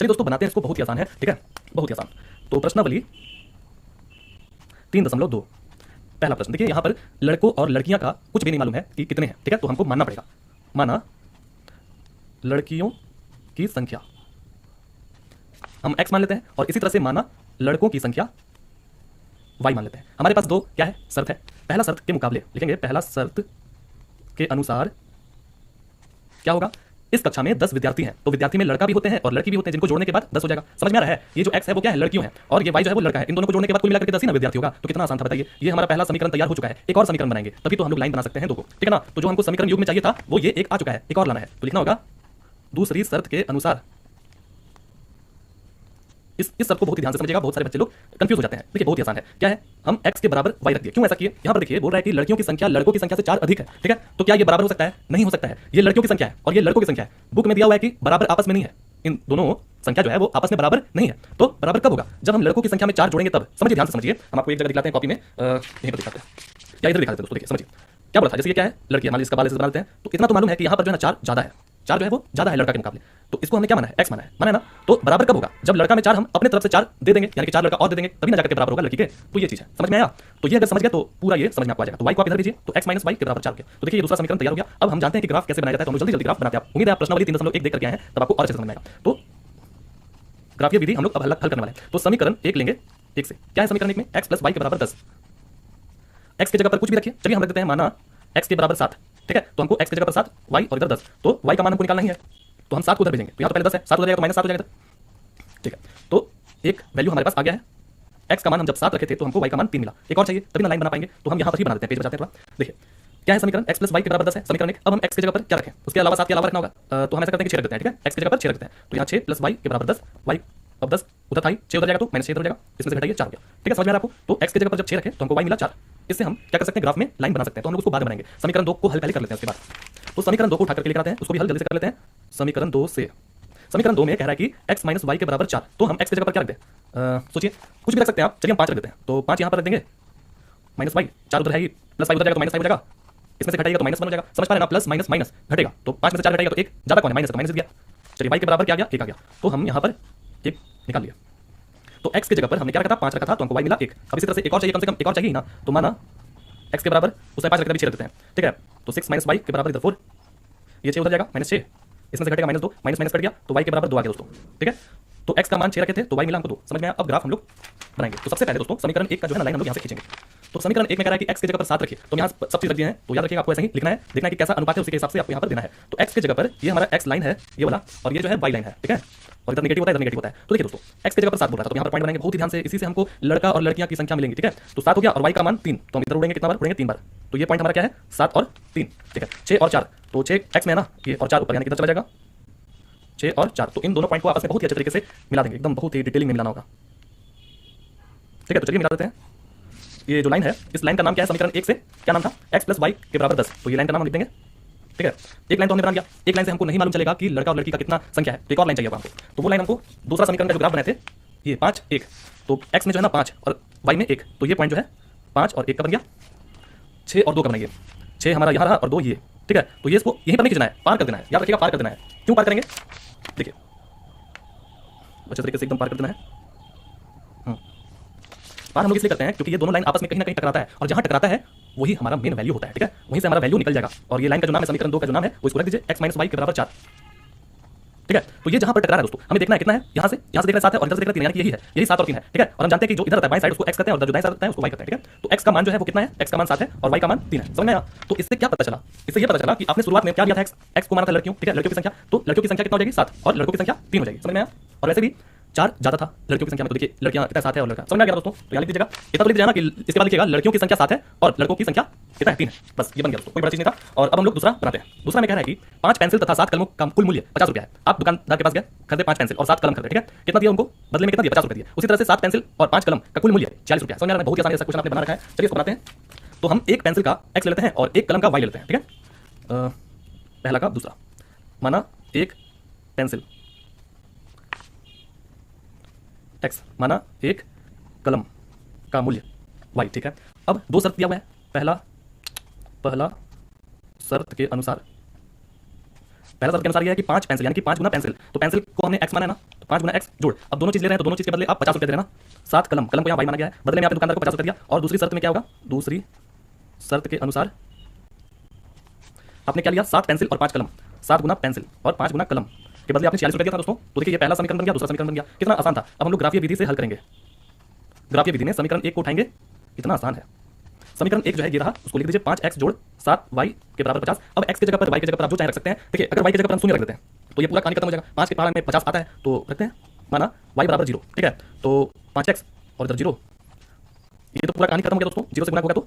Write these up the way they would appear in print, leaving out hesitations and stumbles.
चलिए दोस्तों बनाते हैं इसको, बहुत ही आसान है, ठीक है, बहुत ही आसान। तो प्रश्नावली 3.2 पहला प्रश्न देखिए, यहां पर लड़कों और लड़कियां का कुछ भी नहीं मालूम है कि कितने हैं, ठीक है, तो हमको मानना पड़ेगा। माना लड़कियों की संख्या हम x मान लेते हैं और इसी तरह से माना लड़कों की संख्या y मान लेते हैं। हमारे पास दो क्या है, शर्त है। पहला शर्त के मुकाबले लिखेंगे, पहला शर्त के अनुसार क्या होगा, इस कक्षा में 10 विद्यार्थी हैं, तो विद्यार्थी में लड़का भी होते हैं और लड़की भी होते हैं, जिनको जोड़ने के बाद 10 हो जाएगा। समझ में आ रहा है? ये जो x है वो क्या है, लड़कियों है, और ये y जो है वो लड़का है। इन दोनों को जोड़ने के बाद कुल मिलाकर के 10 ही ना विद्यार्थी होगा। तो कितना आसान था बताइए। ये हमारा पहला समीकरण तैयार हो चुका है। एक और समीकरण बनाएंगे, तभी तो हम लोग लाइन बना सकते हैं दो को, ठीक है ना। तो जो हमको समीकरण युग में चाहिए था वो ये एक आ चुका है, एक और लाना है। तो लिखना होगा दूसरी शर्त के अनुसार। इस शर्त को बहुत ही ध्यान से समझिएगा, बहुत सारे बच्चे लोग कंफ्यूज हो जाते हैं। देखिए बहुत ही आसान है, क्या है, हम x के बराबर y रख दिए। क्यों ऐसा किए, यहां पर देखिए बोल रहा है कि लड़कियों की संख्या लड़कों की संख्या से 4 अधिक है, ठीक है। तो क्या ये बराबर हो सकता है, नहीं हो सकता है। ये लड़कियों की संख्या है और ये लड़कों की संख्या है। बुक में दिया हुआ है कि बराबर आपस में नहीं है, इन दोनों संख्या जो है वो आपस में बराबर नहीं है। तो बराबर कब होगा, जब हम लड़कों की संख्या में 4 जोड़ेंगे तब। समझिए, ध्यान से समझिए। हम आपको एक जगह दिखाते हैं कॉपी में, यहीं पर दिखाते हैं या इधर दिखाते हैं दोस्तों। देखिए समझिए क्या बोला था, जैसे ये क्या है, लड़की है, मान लीजिए इसका बाल ऐसे बना लेते हैं। तो इतना तो मालूम है कि यहाँ पर जो है ना 4 ज्यादा है, 4 जो है वो ज्यादा है लड़का के मुकाबले। तो इसको हमने क्या माना है, x माना है ना। तो बराबर कब होगा, जब लड़का में 4 हम अपने तरफ से 4 दे देंगे, यानी कि 4 लड़का और दे देंगे, तभी ना जाकर के बराबर होगा लड़की के। तो ये चीज है, समझ में आया। तो ये अगर समझ गए तो पूरा ये समझ में आपको आ जाएगा। तो y को आप इधर लीजिए, तो x माइनस y के बराबर 4 के। तो देखिए ये दूसरा समीकरण तैयार हो गया। अब हम जानते हैं कि ग्राफ कैसे बनाया जाता है, तो हम जल्दी जल्दी ग्राफ बनाते हैं। उम्मीद है आप प्रश्नावली 3.1 देख करके आए हैं, तब आपको और अच्छे से समझ में आएगा। तो ग्राफीय विधि हम लोग अब हल करने वाले हैं। तो समीकरण 1 लेंगे, 1 से क्या है समीकरण 1 में, x प्लस y के बराबर 10। x की जगह पर कुछ भी रखिए, चलिए हम रख देते हैं माना x के बराबर 7, ठीक है। तो हमको x की जगह पर 7, y और इधर 10। तो y का मान हमको निकालना ही है, तो हम 7 को उधर भेजेंगे। तो यहाँ तो पहले 10 है, 7 हो जाएगा तो -7 हो जाएगा, ठीक है। तो एक वैल्यू हमारे पास आ गया है। x का मान हम जब 7 रखे थे तो हमको y का मान 3 मिला। एक और चाहिए तभी ना लाइन बना पाएंगे, तो हम यहाँ पर ही बना देते हैं, पेज बचाते हैं थोड़ा। देखिए क्या है समीकरण, x प्लस y के बराबर 10 है समीकरण 1। अब हम x की जगह पर क्या रखें, उसके अलावा 7 के अलावा रखना होगा। तो हम ऐसा करते हैं कि 6 रख देते हैं, ठीक है। x की जगह पर 6 रखते हैं, तो यहाँ 6 प्लस y के बराबर 10, y अब 10 उधर था ही, 6 उधर जाएगा तो -6 इधर हो जाएगा, इसमें से घटाइए 4 हो गया, ठीक है। समझ में आ रहा है आपको। तो x की जगह पर जब 6 रखे तो हमको y मिला 4। इससे हम क्या कर सकते हैं, ग्राफ में लाइन बना सकते हैं। तो हम लोग उसको बाद में बनाएंगे, समीकरण 2 को हल पहले कर लेते हैं उसके बाद। तो समीकरण 2 को उठा करके लेकर आते हैं, उसको भी हल जल्दी से कर लेते हैं। समीकरण 2 से, समीकरण 2 में कह रहा है कि x माइनस y के बराबर 4। तो हम x की जगह पर क्या रख दें, सोचिए कुछ भी रख सकते हैं आप। चलिए हम 5 रख देते हैं, तो 5 यहाँ पर रख देंगे, माइनस y, 4 उधर है ही, प्लस y उधर जाएगा तो -5 हो जाएगा, इसमें से घटाएगा तो -1 हो जाएगा। समझ पा रहे हैं ना, प्लस माइनस माइनस घटेगा, तो 5 में से 4 घटेगा तो 1 ज्यादा कौन है, माइनस, तो माइनस दिया। चलिए y के बराबर क्या आ गया, 1 आ गया। तो हम यहाँ पर 1 निकाल लिया। तो x की जगह पर हमने क्या रखा था, 5 रखा था, तो हमको y मिला 1। अब इसी तरह से एक और चाहिए, कम से कम एक और चाहिए ना। तो माना x के बराबर उसमें 5 रखते हैं, 6 रख देते हैं, ठीक है। तो 6 माइनस y के बराबर इधर 4, ये 6 उधर जाएगा, -6, इसमें से घटेगा -2, माइनस माइनस कट गया, तो y के बराबर 2 आ गया दोस्तों, ठीक है। तो x का मान 6 रखे थे, तो y मिला हमको 2। समझ में आया। अब ग्राफ हम लोग बनाएंगे। तो सबसे पहले दोस्तों समीकरण 1 का जो है ना लाइन हम लोग यहाँ से खींचेंगे। तो समीकरण 1 में कह रहा है कि x की जगह पर 7 रखिए, तो यहाँ सब चीज रख दिए हैं, तो याद रखिएगा आपको ऐसा ही लिखना है, देखना है कि कैसा अनुपात है, उसी के हिसाब से आपको यहाँ पर देना है। तो x की जगह पर ये हमारा x लाइन है ये वाला, और ये जो है y लाइन है, ठीक है। और इधर नेगेटिव होता है, इधर नेगेटिव होता है। तो देखिए दोस्तों x की जगह पर 7 बोल रहा था, तो यहाँ पर पॉइंट बनाएंगे बहुत ही ध्यान से। इसी से हमको लड़का और लड़कियां की संख्या मिलेंगी, ठीक है। तो 7 हो गया और y का मान 3, तो हम इधर उड़ेंगे, कितना बार उड़ेंगे, 3 बार। तो ये पॉइंट हमारा क्या है, 7 और 3, ठीक है। 6 और 4, तो 6 x में है ना, ये और 4 ऊपर, यानी किधर चला जाएगा, 6 और 4। तो इन दोनों पॉइंट को आपस में बहुत ही अच्छे तरीके से मिला देंगे, एकदम बहुत ही डिटेलिंग में मिलाना होगा, ठीक है। तो चलिए मिला देते हैं। ये जो लाइन है, इस लाइन का नाम क्या है, समीकरण 1 से क्या नाम था, x प्लस y के बराबर 10। तो ये लाइन का नाम हम लिख देंगे, ठीक है। एक लाइन तो हमने बना दिया। एक लाइन से हमको नहीं मालूम चलेगा कि लड़का और लड़की का कितना संख्या है, तो एक और लाइन चाहिए हमको। तो वो लाइन हमको दूसरा समीकरण का जो ग्राफ बनाए थे, ये 5 1, तो x में जो है ना 5 और y में 1, तो ये पॉइंट जो है 5 और 1 का बन गया, 6 और 2 का बनाइए, 6 हमारा यहाँ रहा और 2 ये, ठीक है। तो ये इसको यहीं पर नहीं खींचना है, पार कर देना है, याद रखिएगा पार कर देना है। क्यों पार करेंगे, देखिए अच्छे तरीके से एकदम पार कर देना है। पार हम लोग इसलिए करते हैं क्योंकि ये दोनों लाइन आपस में कहीं ना कहीं टकराता है, और जहां टकराता है वही हमारा मेन वैल्यू होता है, ठीक है। वहीं से हमारा वैल्यू निकल जाएगा। और ये लाइन का जो नाम है, समीकरण 2 का जो नाम है, वो इसको रख दीजिए x माइनस y के बराबर 4, ठीक है। तो ये जहां पर टकरा रहा है दोस्तों, हमें देखना है कितना है, यहाँ से देख रहे हैं 7 है और इधर से देख रहे हैं 3, यानी कि यही है, यही 7 और 3 है, ठीक है। और हम जानते हैं कि जो इधर रहता है बाएं साइड उसको x कहते हैं और जो दाएं साइड रहता है उसको y कहते हैं, ठीक है। तो x का मान जो है वो कितना है, x का मान 7 है और y का मान 3 है। समझ में आया। तो इससे क्या पता चला, इससे ये पता चला कि आपने शुरुआत में क्या दिया था, x को माना था लड़कियों, ठीक है, लड़कियों की संख्या, तो लड़कियों की संख्या कितना हो जाएगी 7 और लड़कों की संख्या 3 हो जाएगी। समझ में आया। और वैसे भी 4 ज्यादा था लड़कियों की संख्या में, तो देखिए लड़कियां कितना 7 है और लड़का, समझ में आ गया दोस्तों। तो याद लीजिएगा, इतना तो लिख दीजिएगा ना कि इसके बाद लिखिएगा लड़कियों की संख्या 7 है और लड़कों की संख्या कितना है, 3 है, बस ये बन गया दोस्तों, कोई बड़ा चीज नहीं था। और अब हम लोग दूसरा बनाते हैं। दूसरा में कह रहा है कि 5 पेंसिल तथा 7 कलमों का कुल मूल्य 50 रुपया है। आप दुकानदार के पास गए, खरीदे 5 पेंसिल और 7 कलम खरीदे, ठीक है। कितना दिया उनको, बदले में कितना दिया, 50 रुपये दिया। उसी तरह से 7 पेंसिल और 5 कलम का कुल मूल्य है 40 रुपया। समझ में आ रहा है, बहुत ही आसान है, क्वेश्चन आपने बना रखा है। चलिए इसको बनाते हैं। तो हम एक पेंसिल का x ले लेते हैं और एक कलम का y ले लेते हैं, ठीक है। पहला का दूसरा, माना एक पेंसिल x, माना एक कलम का मूल्य y, ठीक है। अब दो शर्त दिया हुआ है। पहला शर्त के अनुसार, पहला शर्त के अनुसार यह है कि 5 पेंसिल, यानी कि 5 गुना पेंसिल। तो पेंसिल को हमने x माना है ना, तो 5 गुना एक्स जोड़, अब दोनों चीज ले रहे हैं तो दोनों चीज के बदले आप 50 रुपये दे देना। 7 कलम, कलम को यहाँ वाई माना गया है, बदले में आपने दुकानदार को 50 रुपये दिया। और दूसरी शर्त में क्या होगा, दूसरी शर्त के अनुसार आपने क्या लिया, 7 पेंसिल और 5 कलम, 7 गुना पेंसिल और 5 गुना कलम के बदले आपने 46 रुपये दिया था दोस्तों। तो देखिए ये पहला समीकरण बन गया, दूसरा समीकरण बन गया, कितना आसान था। अब हम लोग ग्राफीय विधि से हल करेंगे। ग्राफीय विधि में समीकरण 1 को उठाएंगे, कितना आसान है। समीकरण 1 जो है ये रहा, उसको लिख दीजिए 5x जोड़ 7y के बराबर 50। अब x की जगह पर y की जगह पर आप जो चाहे रख सकते हैं। देखिए अगर y की जगह पर हम शून्य रख देते हैं तो ये पूरा कहानी खत्म हो जाएगा। 5 के पहाड़ में 50 आता है तो रखते हैं, माना y बराबर 0, ठीक है। तो 5x और इधर 0, ये तो पूरा कहानी खत्म हो गया दोस्तों। 0 से गुणा होगा तो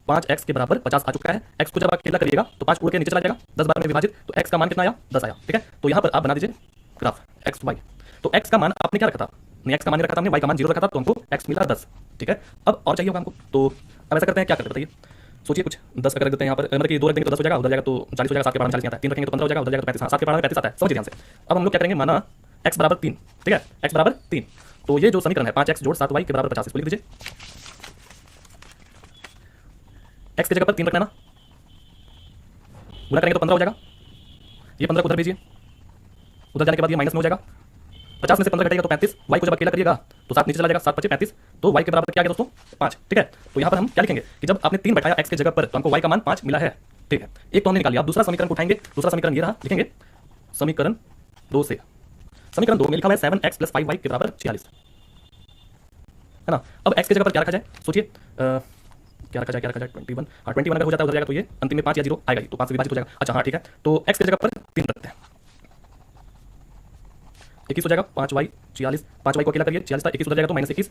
5x के बराबर 50 आ चुका है। x को जब आप अकेला करिएगा तो 5 उड़ के नीचे चला जाएगा, 10 बार में विभाजित, तो x का मान कितना आया, 10 आया, ठीक है। तो यहाँ पर आप बना दीजिए ग्राफ x y। तो x का मान आपने क्या रखा था, नहीं x का मान रखा था हमने, y का मान 0 रखा था, तो हमको x मिला 10, ठीक है। अब और चाहिए होगा हमको, तो अब ऐसा करते हैं, क्या करते बताइए, सोचिए कुछ 10 रख देते हैं यहाँ पर, मतलब कि 2 रख देंगे तो 10 हो जाएगा, उधर जाएगा तो 40 हो जाएगा, 7 के पहाड़ में 40 नहीं आता है, 3 रखेंगे तो 15 हो जाएगा, उधर जाएगा तो 35, 7 के पहाड़ में 35 आता है, समझिए ध्यान से। अब हम लोग क्या करेंगे, माना x बराबर 3, ठीक है, x बराबर 3, तो ये जो समीकरण है 5x जोड़ 7y के बराबर 50, इसको लिख दीजिए। x की जगह पर 3 रखना ना, गुणा करेंगे तो 15 हो जाएगा, ये 15 को उधर भेजिए, उधर जाने के बाद ये माइनस में हो जाएगा, 50 में से 15 घटेगा तो 35, y को जब अकेला करिएगा तो 7 नीचे चला जाएगा, 7 5 35, तो y के बराबर क्या आ गया दोस्तों, 5, ठीक है। तो यहाँ पर हम क्या लिखेंगे कि जब आपने 3 बैठाया x की जगह पर तो हमको y का मान 5 मिला है, ठीक है। एक तो हमने निकाल लिया, अब दूसरा समीकरण को उठाएंगे, दूसरा समीकरण ये रहा, लिखेंगे समीकरण 2 से, समीकरण 2 में लिखा हुआ है 7x + 5y के बराबर 46, है ना। अब x की जगह पर क्या रखा जाए, सोचिए क्या रखा जाए, 21, हाँ 21 अगर हो जाता है उधर जाएगा तो ये अंतिम में 5 या 0 आएगा ही, तो 5 से विभाजित हो जाएगा। अच्छा हाँ ठीक है, तो x की जगह पर 3 रखते हैं, 21 हो जाएगा, 5y 46, 5y को अकेला करिए, 46 था, 21 उधर जाएगा तो -21,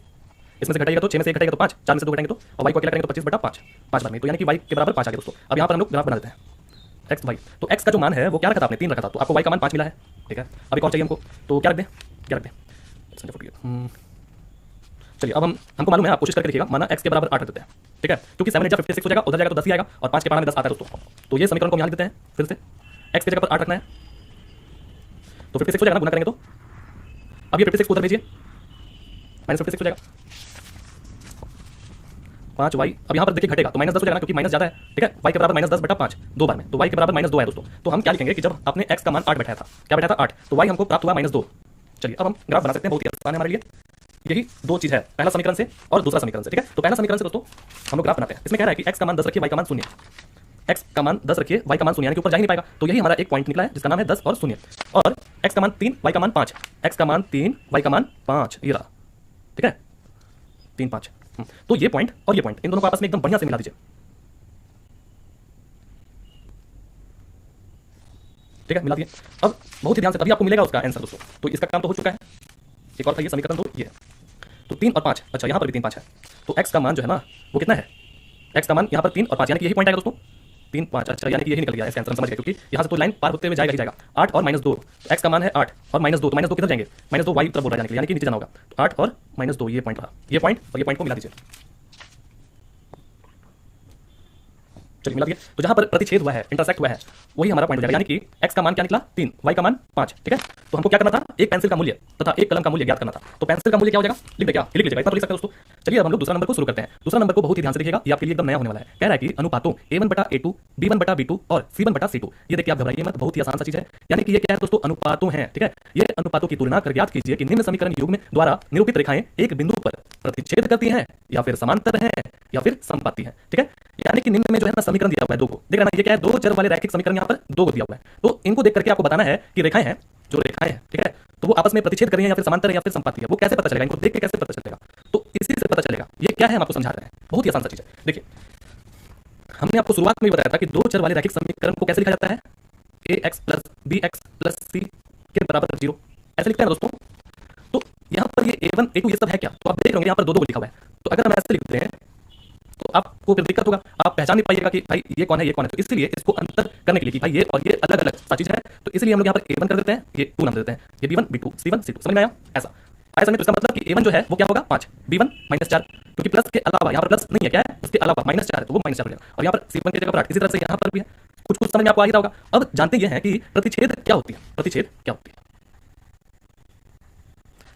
इसमें से घटाएगा तो 6 में से 1 घटाएगा तो 5, 4 में से 2 घटाएंगे तो, और y को अकेला करेंगे तो 25/5, 5 बार में, तो यानी कि y के बराबर 5 आ गया दोस्तों। अब यहाँ पर हम लोग ग्राफ बना देते हैं x y, तो x का जो मान है वो क्या रखा था आपने, 3 रखा था, तो आपको y का मान 5 मिला है, ठीक है। अब एक और चाहिए हमको, तो क्या रख दें, क्या रख दें, चलिए अब हमको मालूम है, आप कोशिश करके देखिएगा, माना x के बराबर 8 रख देते हैं, ठीक है, क्योंकि 7 8 56 हो जाएगा, उधर जाएगा तो 10 ही आएगा, और 5 के पहाड़ में 10 आता है दोस्तों। तो ये समीकरण को यहाँ लिख देते हैं फिर से, x की जगह पर 8 रखना है, तो 56 हो जाएगा ना, गुना करेंगे तो, अब ये 56 को उधर भेजिए, -56 हो जाएगा, 5y, अब यहाँ पर देखिए घटेगा तो -10 हो जाएगा क्योंकि माइनस ज्यादा है, ठीक है। y के बराबर -10/5 2 बार में, तो y के बराबर -2 है दोस्तों। तो हम क्या लिखेंगे कि जब आपने x का मान 8 बैठाया था, क्या बैठाया था 8, तो y हमको प्राप्त हुआ -2। चलिए अब हम ग्राफ बना सकते हैं, बहुत ही आसान है हमारे लिए, यही 2 चीज है, पहला समीकरण से और दूसरा समीकरण से, ठीक है। तो पहला समीकरण से दोस्तों हम लोग ग्राफ बनाते हैं, इसमें कह रहा है कि x का मान 10 रखिए, y का मान 0, x का मान 10 रखिए, y का मान 0, यानी कि ऊपर जा ही नहीं पाएगा, तो यही हमारा एक पॉइंट निकला है जिसका नाम है 10 और 0, और x का मान 3, y का मान 5, x का मान 3, y का मान 5, ये रहा, ठीक है, 3 5। तो ये पॉइंट और ये पॉइंट इन दोनों को आपस में एकदम बढ़िया से मिला दीजिए, ठीक है, मिला दिए। अब बहुत ही ध्यान से तभी आपको मिलेगा उसका आंसर दोस्तों। तो इसका काम तो हो चुका है, एक और था ये समीकरण 2, ये तो 3 और 5, अच्छा यहाँ पर भी 3 5 है, तो x का मान जो है ना वो कितना है, x का मान यहाँ पर 3 और 5, यानी कि यही पॉइंट आएगा दोस्तों, 3 5, अच्छा यानी कि यही निकल गया इसका आंसर, समझ गए, क्योंकि यहाँ से तो लाइन पार होते हुए जाएगा ही जाएगा। 8 और -2, x का मान है 8 और -2, तो -2 किधर जाएंगे, -2 y तरफ बोल रहा है, यानी कि नीचे जाना होगा, तो 8 और -2 ये पॉइंट रहा, ये पॉइंट और ये पॉइंट को मिला दीजिए, चलिए मिला दिया। तो जहां पर प्रतिच्छेद हुआ है, इंटरसेक्ट हुआ है, वही हमारा पॉइंट हो जाएगा, यानी कि x का मान क्या निकला 3, y का मान 5, ठीक है। तो हमको क्या करना था, एक पेंसिल का मूल्य तथा एक कलम का मूल्य ज्ञात करना था, तो पेंसिल का मूल्य क्या हो जाएगा, लिख दे, क्या लिख लीजिएगा, इतना लिख सकते हैं दोस्तों। चलिए अब हम लोग दूसरा नंबर को शुरू करते हैं। दूसरा नंबर को बहुत ही ध्यान से देखिएगा, ये आपके लिए एकदम नया होने वाला है। कह रहा है कि अनुपातों a1/a2, b1/b2 और c1/c2, ये देखिए आप घबराइए मत, बहुत ही आसान सा चीज है, यानी कि ये क्या है दोस्तों, अनुपातों हैं, ठीक है। ये अनुपातों की तुलना कर ज्ञात कीजिए कि निम्न समीकरण युग्म द्वारा निरूपित रेखाएं एक बिंदु पर प्रतिच्छेद करती हैं या फिर समांतर हैं या फिर समपाती हैं, ठीक है। यानी कि निम्न में जो है ना समीकरण दिया हुआ है 2 को, देख रहे ना, ये क्या है, 2 चर वाले रैखिक समीकरण यहाँ पर 2 को दिया हुआ है, तो इनको देख करके आपको बताना है कि रेखाएं हैं, जो रेखाएं हैं, ठीक है, तो वो आपस में प्रतिच्छेद कर रही हैं या फिर समांतर है या फिर समपाती है, वो कैसे पता चलेगा, इनको देख के कैसे पता चलेगा, तो इसी से पता चलेगा। ये क्या है हम आपको समझा रहे हैं, बहुत ही आसान सा चीज है। देखिए हमने आपको शुरुआत में बताया था कि 2 चर वाले रैखिक समीकरण को कैसे लिखा जाता है, ax + bx + c के बराबर 0, ऐसे लिखते हैं दोस्तों। तो यहाँ पर ये a1 a2 ये सब है क्या, तो आप देख रहे होंगे यहाँ पर 2 को लिखा हुआ है, तो अगर हम ऐसे लिखते हैं तो आपको फिर दिक्कत होगा, आप पहचान नहीं पाइएगा कि भाई ये कौन है ये कौन है, तो इसलिए इसको अंतर करने के लिए कि भाई ये और ये अलग अलग सा चीज है, तो इसलिए हम लोग यहाँ पर a1 कर देते हैं, ये 2 नाम दे देते हैं, ये b1 b2 c1 c2, समझ में आया, ऐसा आया समझ। तो इसका मतलब कि a1 जो है वो क्या होगा 5, b1 -4, क्योंकि प्लस के अलावा यहाँ पर प्लस नहीं है, क्या है उसके अलावा -4 है, तो वो -4 हो जाएगा, और यहाँ पर c1 की जगह पर 8, इसी तरह से यहाँ पर भी है, कुछ कुछ समझ में आपको आ ही रहा होगा। अब जानते ये हैं कि प्रतिच्छेद क्या होती है, प्रतिच्छेद क्या होती है।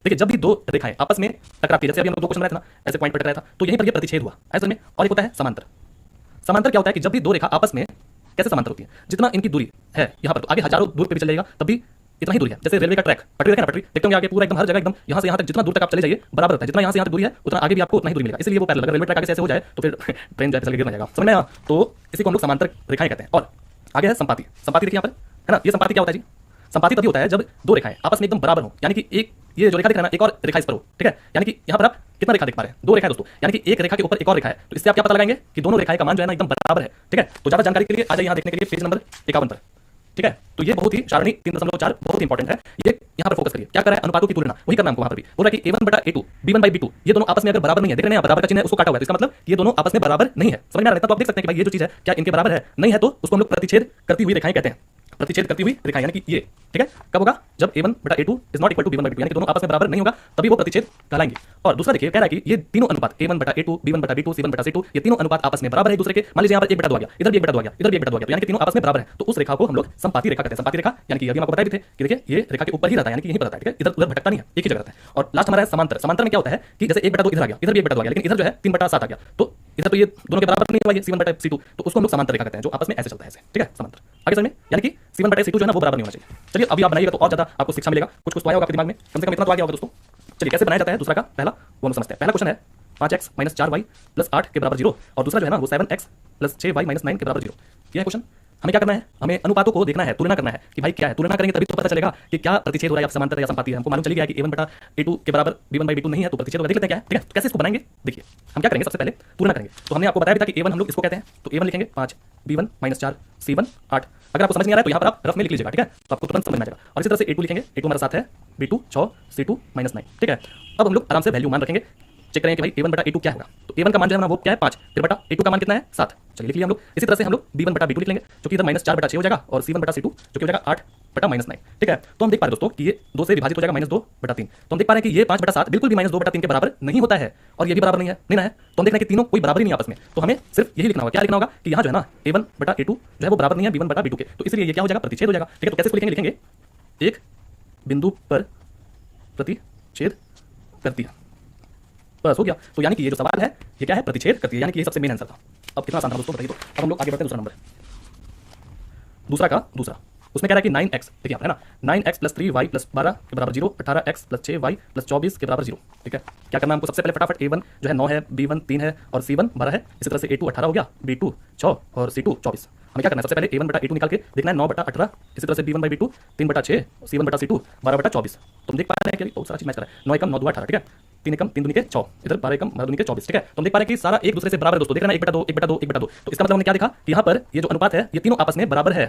देखिए जब भी 2 रेखाएं आपस में टकराती है, जैसे अभी हम लोग 2 क्वेश्चन बनाया था ना, ऐसे पॉइंट पर टकराया था, तो यहीं पर ये प्रतिच्छेद हुआ ऐसे में। और एक होता है समांतर। समांतर क्या होता है कि जब भी 2 रेखा आपस में कैसे समांतर होती है, जितना इनकी दूरी है यहाँ पर, तो आगे हजारों दूर पे भी चल जाएगा तब भी इतना ही दूरी है। जैसे रेलवे का ट्रैक, पटरी देखे ना, पटरी देखते होंगे आगे पूरा एकदम हर जगह एकदम यहाँ से यहाँ तक जितना दूर तक आप चले जाइए बराबर रहता है, जितना यहाँ से यहाँ तक दूरी है उतना आगे भी आपको उतना ही दूरी मिलेगा, इसलिए वो पैरेलल। अगर रेलवे ट्रैक आगे से ऐसे हो जाए तो फिर ट्रेन जैसे गिर जाएगा, समझ में आया? तो इसी को हम लोग समांतर रेखाएं कहते हैं। और आगे है संपाति। संपाति देखिए यहाँ पर, है ना, ये संपाति क्या होता है जी? संपाति तभी होता है जब दो रेखाएं आपस में एकदम बराबर हो, यानी कि एक ये जो रेखा दिख रहा है ना, एक और रेखा इस पर हो, ठीक है? यानी कि यहाँ पर आप कितना रेखा देख पा रहे हैं? दो रेखा है दोस्तों, यानी कि एक रेखा के ऊपर एक और रेखा है, तो इससे आप क्या पता लगाएंगे कि दोनों रेखाएं का मान जो है ना एकदम बराबर है, ठीक है? तो ज्यादा जानकारी के लिए आ जाइए यहाँ देखने के लिए पेज नंबर 51 पर, ठीक है? तो ये बहुत ही सारणी 3.4 बहुत इंपॉर्टेंट है, ये यहाँ पर फोकस करिए। क्या कर रहा है? अनुपातों की तुलना, वही करना हमको वहाँ पर भी। बोल रहा है कि a1/a2 b1/b2 ये दोनों आपस में अगर बराबर नहीं है, देख रहे हैं यहाँ बराबर का चिन्ह है, उसको काटा हुआ है, तो इसका मतलब ये दोनों आपस में बराबर नहीं है। समझ में आ रहा है? तो आप देख सकते हैं कि भाई ये जो चीज है क्या इनके बराबर है? नहीं है, तो उसको हम लोग प्रतिच्छेद करती हुई रेखाएं कहते हैं। प्रतिच्छेद करती हुई रेखा यानी कि ये, ठीक है? कब होगा? जब a1/a2 is not equal to b1/b2, यानी कि दोनों आपस में बराबर नहीं होगा, तभी वो प्रतिच्छेद कहलाएंगे। और दूसरा देखिए, कह रहा है कि ये तीनों अनुपात a1/a2 b1/b2 c1/c2 ये तीनों अनुपात आपस में बराबर है एक दूसरे के। मान लीजिए यहाँ पर 1/2 आ गया, इधर भी 1/2 आ गया, इधर भी 1/2 आ गया, तो यानी कि तीनों आपस में बराबर है, तो उस रेखा को हम लोग संपाती रेखा कहते हैं। संपाती रेखा यानी कि अभी हम आपको बताए भी थे कि देखिए ये रेखा के ऊपर ही रहता है, यानी कि यहीं पर रहता है, ठीक है? इधर उधर भटकता नहीं है, एक ही जगह रहता है। और लास्ट हमारा है समांतर। समांतर में क्या होता है कि जैसे 1/2 इधर आ गया, इधर भी 1/2 आ गया, लेकिन इधर जो है 3/7 आ गया, तो इधर तो ये दोनों के बराबर नहीं हुआ, ये c1/c2, तो उसको हम लोग समांतर रेखा कहते हैं, जो आपस में ऐसे चलता है ऐसे, ठीक है? समांतर। आगे समझ में? यानी कि c1/c2 जो है ना वो बराबर नहीं होना चाहिए। चलिए अभी आप बनाइएगा तो और ज्यादा आपको शिक्षा मिलेगा, कुछ कुछ तो आया होगा आपके दिमाग में, कम से कम इतना तो आ गया होगा दोस्तों। चलिए कैसे बनाया जाता है दूसरा का पहला वो हम समझते हैं। पहला क्वेश्चन है 5x - 4y + 8 के बराबर 0, और दूसरा जो है ना वो 7x + 6y - 9 के बराबर 0। ये है क्वेश्चन। हमें क्या करना है? हमें अनुपातों को देखना है, तुलना करना है कि भाई क्या है। तुलना करेंगे तभी तो पता चलेगा कि क्या प्रतिच्छेद हो रहा है या समांतर है या संपाती है। हमको मालूम चली गया कि a1/a2 के बराबर b1/b2 नहीं है, तो प्रतिच्छेद होगा। देख लेते हैं क्या है, ठीक है? तो कैसे इसको बनाएंगे देखिए। हम क्या करेंगे? सबसे पहले तुलना करेंगे। तो हमने आपको बताया भी था कि a1 हम लोग इसको कहते हैं, तो a1 लिखेंगे 5 b1 - 4 c1 8। अगर आपको समझ नहीं आ रहा है तो यहाँ पर आप रफ में लिख लीजिएगा, ठीक है? तो आपको तुरंत समझ में आ जाएगा। और इसी तरह से a2 लिखेंगे, a2 हमारे साथ है b2 6 c2 - 9, ठीक है? अब हम लोग आराम से वैल्यू मान रखेंगे, चेक करेंगे कि भाई a1/a2 क्या होगा। तो a1 का मान जो है ना वो क्या है 5, फिर बटा a2 का मान कितना है 7। चलिए लिख लिया हम लोग। इसी तरह से हम लोग b1/b2 लिख लेंगे, जो कि इधर -4/6 हो जाएगा, और c1/c2 जो कि हो जाएगा 8/-9, ठीक है? तो हम देख पा रहे हैं दोस्तों कि ये 2 से विभाजित हो जाएगा -2/3। तो हम देख पा रहे हैं कि ये 5/7 बिल्कुल भी -2/3 के बराबर नहीं होता है, और ये भी बराबर नहीं है, नहीं ना है। तो हम देख रहे हैं कि तीनों कोई बराबर ही नहीं आपस में। तो हमें सिर्फ यही लिखना होगा। क्या लिखना होगा कि यहाँ जो है ना a1/a2 जो है वो बराबर नहीं है b1/b2 के, तो इसलिए ये क्या हो जाएगा? प्रतिच्छेद हो जाएगा, ठीक है? तो कैसे इसको लिखेंगे? लिखेंगे एक बिंदु पर प्रतिच्छेद करती है, बस हो गया। तो यानी कि ये जो सवाल है ये क्या है? प्रतिच्छेद करती है, यानी कि ये सबसे मेन आंसर था। अब कितना आसान था दोस्तों बताइए। तो अब हम लोग आगे बढ़ते हैं दूसरा नंबर, दूसरा का दूसरा। उसमें कह रहा है कि 9x, देखिए यहाँ पर है ना, 9x + 3y + 12 के बराबर 0, 18x + 6y + 24 के बराबर 0, ठीक है? क्या करना है हमको? सबसे पहले फटाफट a1 जो है 9 है, b1 3 है, और c1 12 है। इसी तरह से a2 18 हो गया, b2 6 और c2 24। हमें क्या करना है? सबसे पहले a1/a2 निकाल के देखना है 9/18। इसी तरह से b1/b2 3/6, c1/c2 12/24। तुम देख पा रहे हैं कि बहुत सारा चीज मैच कर रहा है। 9 एकम 9 2 18, ठीक है? 3 एकम 3 दूनी के 6, इधर 12 एकम 12 दूनी के 24, ठीक है? तुम देख पा रहे हैं कि सारा एक दूसरे से बराबर है दोस्तों। देख रहे हैं 1/2 1/2 1/2। तो इसका मतलब हमने क्या देखा कि यहाँ पर ये जो अनुपात है ये तीनों आपस में बराबर है,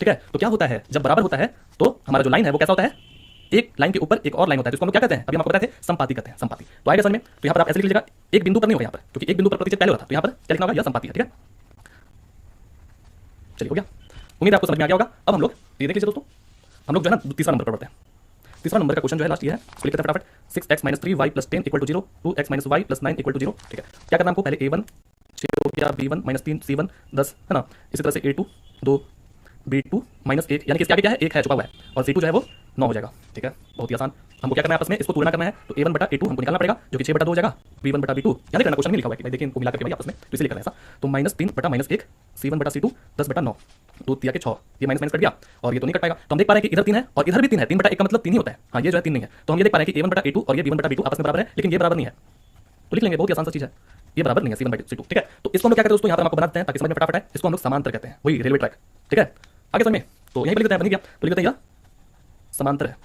ठीक है? तो क्या होता है जब बराबर होता है तो हमारा जो लाइन है वो कैसा होता है? एक लाइन के ऊपर एक और लाइन होता है, जिसको हम लोग क्या कहते हैं? अभी हम आपको बताए थे, संपाती कहते हैं, संपाती। तो आएगा समझ में? तो यहाँ पर आप ऐसे लिख लीजिएगा, एक बिंदु पर नहीं होगा यहाँ पर, क्योंकि एक बिंदु पर प्रतिच्छेद पहले हो रहा था, तो यहाँ पर क्या लिखना होगा? यह संपाती है, ठीक है? चलिए हो गया, उम्मीद है आपको समझ में आ गया होगा। अब हम लोग ये देख लीजिए दोस्तों, हम लोग जो है ना तीसरा नंबर पर बढ़ते हैं। तीसरा नंबर का क्वेश्चन जो है लास्ट ये है, उसको लिखते हैं फटाफट। 6x - 3y + 10 = 0, 2x - y + 9 = 0, ठीक है? क्या करना हमको? पहले a1 6 हो गया, b1 -3 c1 10, है ना? इसी तरह से a2 2 b2 -1, यानी कि इसके आगे क्या है? 1 है, छुपा हुआ है, और c2 जो है वो 9 हो जाएगा, ठीक है? बहुत ही आसान। हमको क्या करना है? आपस में इसको तुलना करना है। तो a1/a2 हमको निकालना पड़ेगा, जो कि 6/2 हो जाएगा, b1/b2 यानी करना क्वेश्चन में लिखा हुआ है कि भाई देखिए इनको मिला करके भाई आपस में, तो इसलिए करना है ऐसा। तो -3/-1 c1/c2 10/9, 2 तिया के 6, ये माइनस कट गया, और ये तो नहीं कट पाएगा। तो हम देख पा रहे हैं कि इधर 3 है और इधर भी 3 है। 3/1 का मतलब 3 ही होता है। हाँ, ये जो है 3 नहीं है। तो हम ये देख पा रहे हैं कि a1/a2 और ये b1/b2 आपस में बराबर है, लेकिन ये बराबर नहीं है, तो लिख लेंगे, बहुत ही आसान सा चीज है। ये बराबर नहीं है c1/c2, ठीक है? तो इसको हम लोग क्या करते हैं दोस्तों, यहाँ पर आपको बना देते हैं ताकि समझ में फटाफट है। इसको हम लोग समांतर कहते हैं, वही रेलवे ट्रैक, ठीक है? आगे समझ में? तो यहीं पर लिख देते हैं, बन गया। तो लिख देते हैं यह समांतर है,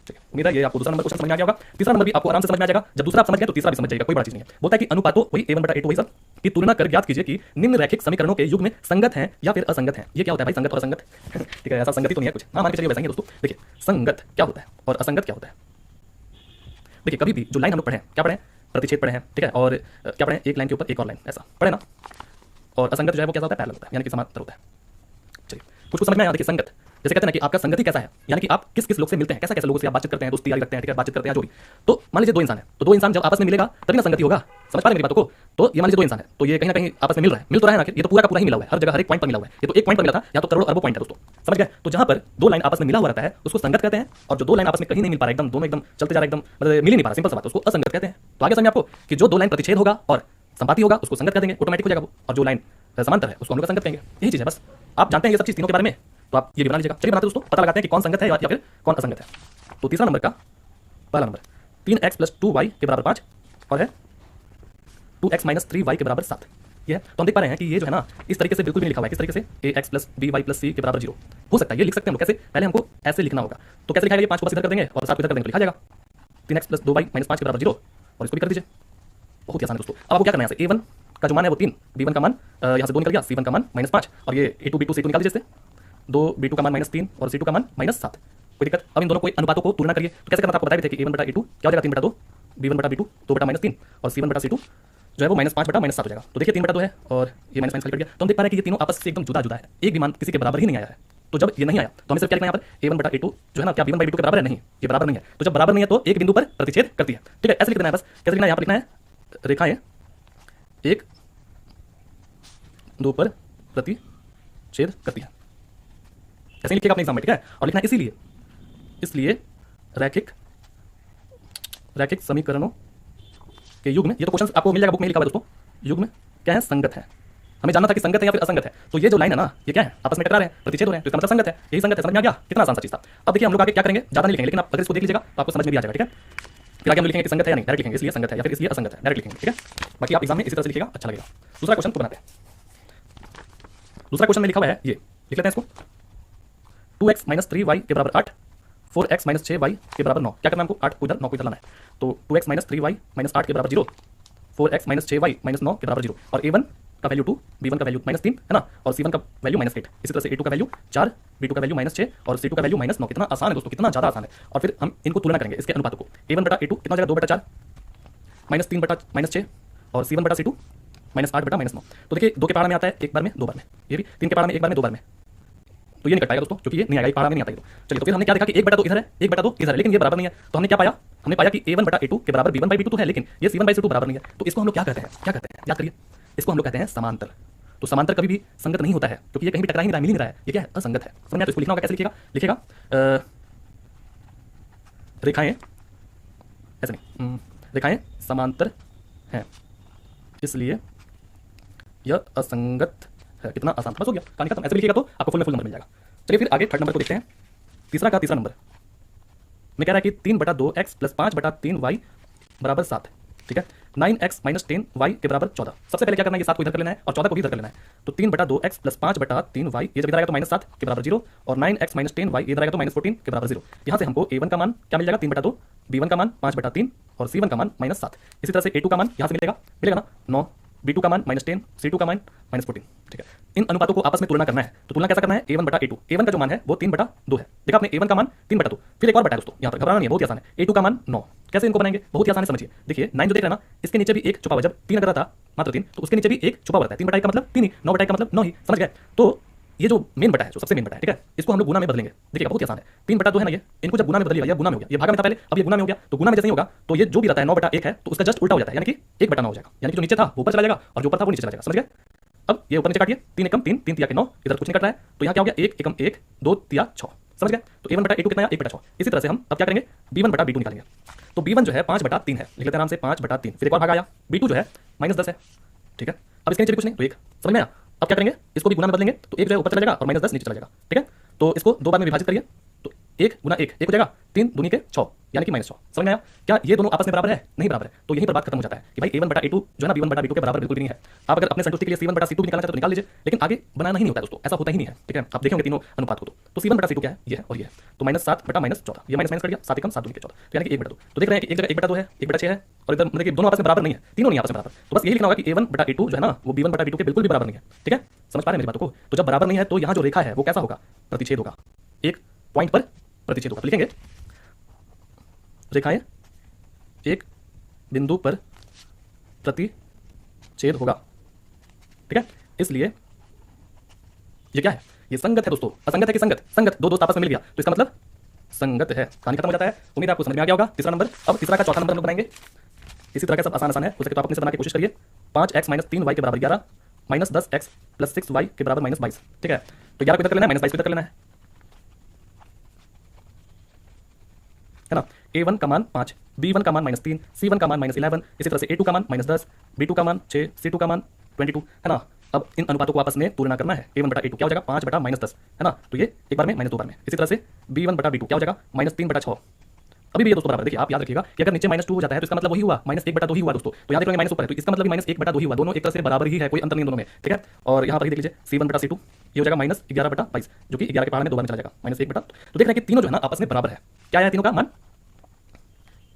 ठीक है? उम्मीद है ये आपको दूसरा नंबर क्वेश्चन समझ में आ गया होगा। तीसरा नंबर भी आपको आराम से समझ में आ जाएगा। जब दूसरा आप समझ गए तो तीसरा भी समझ जाएगा, कोई बड़ा चीज नहीं है। बोलता है कि अनुपातों वही a1/a2 वही सब की तुलना कर ज्ञात कीजिए कि निम्न रैखिक समीकरणों के युग में संगत हैं या फिर असंगत हैं। ये क्या होता है भाई? संगत और असंगत, ठीक है? ऐसा संगति तो नहीं है कुछ, हाँ मान के चलिए वैसा ही है दोस्तों। देखिए संगत क्या होता है और असंगत क्या होता है। देखिए कभी भी जो लाइन हम लोग पढ़े हैं, क्या पढ़े? प्रतिच्छेद पढ़े हैं, ठीक है? और क्या पढ़े? एक लाइन के ऊपर एक और लाइन, ऐसा पढ़े ना? और असंगत जो है वो कैसा होता है? पैरेलल होता है, यानी कि समांतर होता है। चलिए कुछ समझ में आया? देखिए संगत जैसे कहते हैं ना कि आपका संगति कैसा है, यानी कि आप किस किस लोग से मिलते हैं, कैसा कैसे लोगों से आप बातचीत करते हैं, दोस्ती यारी रखते हैं, ठीक है? बातचीत करते हैं जो भी। तो मान लीजिए 2 इंसान है, तो 2 इंसान जब आपस में मिलेगा तभी ना संगति होगा। समझ पा रहे मेरी बातों को? तो ये मान लीजिए 2 इंसान है, तो ये कहीं ना कहीं आपस में मिल रहा है, मिल तो रहा है ना? ये तो पूरा का पूरा ही मिला हुआ है, हर जगह हर एक पॉइंट पर मिला हुआ है। ये तो एक पॉइंट पर मिला था, या तो करोड़ों अरबों पॉइंट है दोस्तों, समझ गए? तो जहां पर 2 लाइन आपस में मिला हुआ रहता है उसको संगत कहते हैं, और जो 2 लाइन आपस में कहीं नहीं मिल पा रहा, एकदम दोनों एकदम चलते जा रहा, एकदम मतलब मिल ही नहीं पा रहा, सिंपल सा बात, उसको असंगत कहते हैं। तो आगे समझ आपको कि जो 2 लाइन प्रतिच्छेद होगा और संपाती होगा उसको संगत कह देंगे, ऑटोमेटिक हो जाएगा वो, और जो लाइन समांतर है उसको हम लोग संगत कहेंगे। यही चीज है बस। आप जानते हैं ये सब चीज तीनों के बारे में, तो आप ये भी बना लीजिएगा। चलिए बनाते हैं दोस्तों, पता लगाते हैं कि कौन संगत है या फिर कौन असंगत है। तो तीसरा नंबर का पहला नंबर 3x + 2y के बराबर 5 और है 2x - 3y के बराबर 7। ये है, तो हम देख पा रहे हैं कि ये जो है ना इस तरीके से बिल्कुल भी नहीं लिखा हुआ है। किस तरीके से ax + by + c के बराबर 0 हो सकता है, ये लिख सकते हैं हम लोग। कैसे? पहले हमको ऐसे लिखना होगा। तो कैसे लिखा जाएगा? ये 5 को बस इधर कर देंगे और 7 को इधर कर देंगे तो लिखा जाएगा 3x + 2y - 5 के बराबर 0 और इसको भी कर दीजिए। बहुत ही आसान है दोस्तों। अब आपको क्या करना है? यहाँ से a1 का जो मान है वो 3, b1 का मान यहाँ से 2 निकल गया, c1 का मान -5 और ये a2 b2 c2 निकाल दीजिए। इससे 2 b2 का मान -3 और c2 का मान -7। कोई दिक्कत? अब इन दोनों को अनुपातों को तुलना करिए। तो कैसे करना था आपको बताया भी थे कि a1 बटा a2 क्या हो जाएगा 3 बटा 2, b1 बटा b2 2 बटा -3 और c1 बटा c2 जो है वो -5 बटा -7 हो जाएगा। तो देखिए 3 बटा 2 है और ये -5 खाली कट गया। तो हम देख पा रहे हैं कि ये तीनों आपस से एकदम जुदा जुदा है, एक भी मान किसी के बराबर ही नहीं आया है। तो जब ये नहीं आया तो हमें सिर्फ क्या लिखना है यहाँ पर a1 बटा a2 जो है ना क्या b1 बटा b2 के बराबर है? नहीं, ये बराबर नहीं है। तो जब बराबर नहीं है तो एक बिंदु पर प्रतिच्छेद करती है। ठीक है, ऐसे लिख देना है बस। कैसे लिखना है? यहाँ पर लिखना है रेखाएं एक बिंदु पर प्रतिच्छेद करती है। ऐसे लिखिएगा अपने एग्जाम में, ठीक है। और लिखना है इसलिए रैखिक समीकरणों के युग में, ये तो क्वेश्चन आपको मिल जाएगा बुक में लिखा हुआ है दोस्तों, युग में क्या है? संगत है। हमें जानना था कि संगत है या फिर असंगत है। तो ये जो लाइन है ना ये क्या है? आपस में टकरा रहे हैं, प्रतिच्छेद हो रहे हैं, तो इसका मतलब संगत है। यही संगत है। समझ में आ गया? कितना आसान सा चीज था। अब देखिए हम लोग आगे क्या करेंगे, ज्यादा नहीं लिखेंगे, लेकिन आप अगर इसको देख लीजिएगा तो आपको समझ में भी आ जाएगा, ठीक है। फिर आगे हम लिखेंगे कि संगत है या नहीं, डायरेक्ट लिखेंगे इसलिए संगत है या फिर इसलिए असंगत है, डायरेक्ट लिखेंगे, ठीक है। बाकी आप एग्जाम में इसी तरह से लिखिएगा, अच्छा लगेगा। दूसरा क्वेश्चन को बनाते हैं। दूसरा क्वेश्चन में लिखा हुआ है, ये लिख लेते हैं इसको 2x - 3y के बराबर 8, 4x - 6y के बराबर 9। क्या करना है हमको? 8 को इधर 9 को इधर लाना है। तो 2x - 3y - 8 के बराबर 0, 4x - 6y - 9 के बराबर 0 और a1 का वैल्यू 2, b1 का वैल्यू -3 है ना, और c1 का वैल्यू -8। इसी तरह से a2 का वैल्यू 4, b2 का वैल्यू -6 और c2 का वैल्यू -9। कितना आसान है दोस्तों, कितना ज़्यादा आसान है। और फिर हम इनको तुलना करेंगे इसके अनुपातों को। a1 बटा a2 कितना हो जाएगा? 2 बटा 4 -3 बटा -6 और c1 बटा c2 -8 बटा -9। तो देखिए 2 के पहाड़ में आता है एक बार में 2 बार में, ये भी 3 के पहाड़ में एक बार में 2 बार में, तो ये नहीं कट पाएगा दोस्तों, क्योंकि ये नहीं आएगा, ये पहाड़ा में नहीं आता है। तो चलिए, तो फिर हमने क्या देखा कि 1 बटा 2 इधर है, 1 बटा 2 इधर है, लेकिन ये बराबर नहीं है। तो हमने क्या पाया? हमने पाया कि a1 बटा a2 के बराबर b1 बाई b2 तो है, लेकिन ये c1 बाई c2 बराबर नहीं है। तो इसको हम लोग क्या कहते हैं? क्या कहते हैं? याद करिए, इसको हम लोग कहते हैं समांतर। तो समांतर कभी भी संगत नहीं होता है, क्योंकि ये कहीं भी टकरा ही नहीं रहा है, मिल ही नहीं रहा है। ये क्या है? असंगत है। समझ में आया? तो इसको लिखना होगा, कैसे लिखेगा? रेखाएं ऐसे नहीं, रेखाएं समांतर हैं, इसलिए यह असंगत है। कितना आसान, बस हो गया, कहानी खत्म। ऐसे लिखिएगा तो आपको फुल में फुल नंबर मिल जाएगा। चलिए फिर आगे थर्ड नंबर को देखते हैं। तीसरा नंबर में कह रहा है कि 3 बटा 2x + 5 बटा 3y बराबर 7, ठीक है। 9x - 10y के बराबर 14। सबसे पहले क्या करना है? ये 7 को इधर कर लेना है और 14 को भी इधर कर लेना है। तो 3 बटा 2x + 5 बटा 3y ये जब इधर आएगा तो -7 के बराबर 0 और 9x - 10y इधर आएगा तो -14 के बराबर 0। यहाँ से हमको a1 का मान क्या मिल जाएगा? 3 बटा 2, b1 का मान 5 बटा 3 और c1 का मान -7। इसी तरह से a2 का मान यहाँ से मिलेगा ना 9, b2 का मान -10, c2 का मान -14, ठीक है। इन अनुपातों को आपस में तुलना करना है। तो तुलना कैसा करना है? a1 बटा a2, a1 का जो मान है वो 3 बटा 2 है। देखा आपने, a1 का मान 3 बटा 2। फिर एक और बटा है दोस्तों, यहाँ पर घबराना नहीं है, बहुत ही आसान है। a2 का मान 9। कैसे इनको बनाएंगे? बहुत ही आसान है, समझिए। देखिए 9 जो देख रहे हैं ना, इसके नीचे भी एक छुपा हुआ है। जब 3 अगर आता मात्र 3 तो उसके नीचे भी एक छुपा हुआ रहता है। 3 बटा 1 का मतलब 3 ही, 9 बटा 1 का मतलब 9 ही, समझ गए? तो ये जो मेन बटा है, जो सबसे मेन बटा है, ठीक है, इसको हम लोग गुना में बदलेंगे। देखिएगा बहुत ही आसान है। 3 बटा 2 है ना, ये इनको जब गुना में बदलिएगा, ये गुना में हो गया, ये भागा में था पहले, अब ये गुना में हो गया। तो गुना में जैसे ही होगा तो ये जो भी रहता है 9 बटा 1 है तो उसका जस्ट उल्टा हो जाता है, यानी कि 1 बटा 9 हो जाएगा। यानी कि जो नीचे था वो ऊपर चला जाएगा और जो ऊपर था वो नीचे चला जाएगा, समझ गए? अब ये ऊपर नीचे काटिए, 3 एकम 3, 3 तिया के 9, इधर कुछ नहीं कट रहा है, तो यहाँ क्या हो गया? 1 एकम 1, 2 तिया 6, समझ गए? तो a1 बटा a2 कितना है? 1 बटा 6। इसी तरह से हम अब क्या करेंगे? b1 बटा b2 निकालेंगे। तो b1 जो है 5 बटा 3 है, लिख लेते हैं आराम से 5 बटा 3। फिर एक और भाग आया, b2 जो है -10 है, ठीक है। अब इसके नीचे भी कुछ नहीं, तो 1, समझ में आया? अब क्या करेंगे? इसको भी गुना में बदलेंगे, तो 1 जो है ऊपर चला जाएगा और -10 नीचे चला जाएगा, ठीक है। तो इसको 2 बार में विभाजित करिए, तो 1 गुना 1 1 हो जाएगा, 3 दूनी के 6 यानी कि -6। समझ में आया? क्या ये दोनों आपस में बराबर है? नहीं बराबर है। तो यहीं पर बात खत्म हो जाता है कि भाई a1 बटा a2 जो है ना b1 बटा b2 के बराबर बिल्कुल भी नहीं है। आप अगर अपने संतुष्टि के लिए c1 बटा c2 भी निकालना चाहते हो तो निकाल लीजिए, लेकिन आगे बनाना ही नहीं होता है दोस्तों, ऐसा होता ही नहीं है, ठीक है। आप देखेंगे तीनों अनुपात को, तो c1 बटा c2 क्या है? ये है और ये है, तो -7 बटा -14, ये माइनस कट गया, 7 एकम 7 दूनी के 14, तो यानी कि 1 बटा 2। तो देख रहे हैं कि एक जगह 1 बटा 2 है, 1 बटा 6 है और इधर मतलब कि दोनों आपस में बराबर नहीं है, तीनों नहीं आपस में बराबर। तो बस यही लिखना होगा कि a1 बटा a2 जो है ना वो b1 बटा b2 के बिल्कुल भी बराबर नहीं है, ठीक है। समझ पा रहे हैं मेरी बातों को? तो जब बराबर नहीं है तो यहाँ जो रेखा है वो कैसा होगा? प्रतिच्छेद होगा, एक पॉइंट पर प्रतिच्छेद होगा। लिखेंगे रेखाएं एक बिंदु पर प्रतिच्छेद होगा, ठीक है। इसलिए ये क्या है? ये संगत है दोस्तों। असंगत है कि संगत? संगत, दो दोस्त आपस में मिल गया तो इसका मतलब संगत है। कहानी खत्म हो जाता है। उम्मीद है आपको समझ में आ गया होगा तीसरा नंबर। अब तीसरा का चौथा नंबर हम लोग बनाएंगे। इसी तरह का सब आसान है, हो सके तो आप अपने से बना के कोशिश करिए। 5x - 3y के बराबर 11, -10x + 6y के बराबर -22, ठीक है। तो 11 को इधर कर लेना है, -22 को इधर कर लेना है ना। a1 का मान 5, b1 का मान -3, c1 का मान -11, इसी तरह से a2 का मान -10, b2 का मान 6, c2 का मान 22, है ना। अब इन अनुपातों को आपस में तुलना करना है। a1 बटा a2 क्या हो जाएगा 5 बटा -10 है ना, तो ये एक बार में -2 बार में। इसी तरह से b1 बटा b2 क्या हो जाएगा -3 बटा 6। अभी भी ये दोस्तों बराबर, देखिए आप याद रखिएगा कि अगर नीचे -2 हो जाता है तो इसका मतलब वही हुआ -1 बटा 2 ही हुआ दोस्तों। तो यहाँ देख रहे हैं -ऊपर है तो इसका मतलब भी -1 बटा 2 ही हुआ, दोनों एक तरह से बराबर ही है, कोई अंतर नहीं दोनों में, ठीक है। और यहाँ पर ही देख लीजिए c1 बटा c2 ये हो जाएगा -11 बटा 22, जो कि 11 के पहाड़ में 2 बार में चला जाएगा -1 बटा। तो देख रहे हैं कि तीनों जो है ना आपस में बराबर है। क्या है तीनों का मान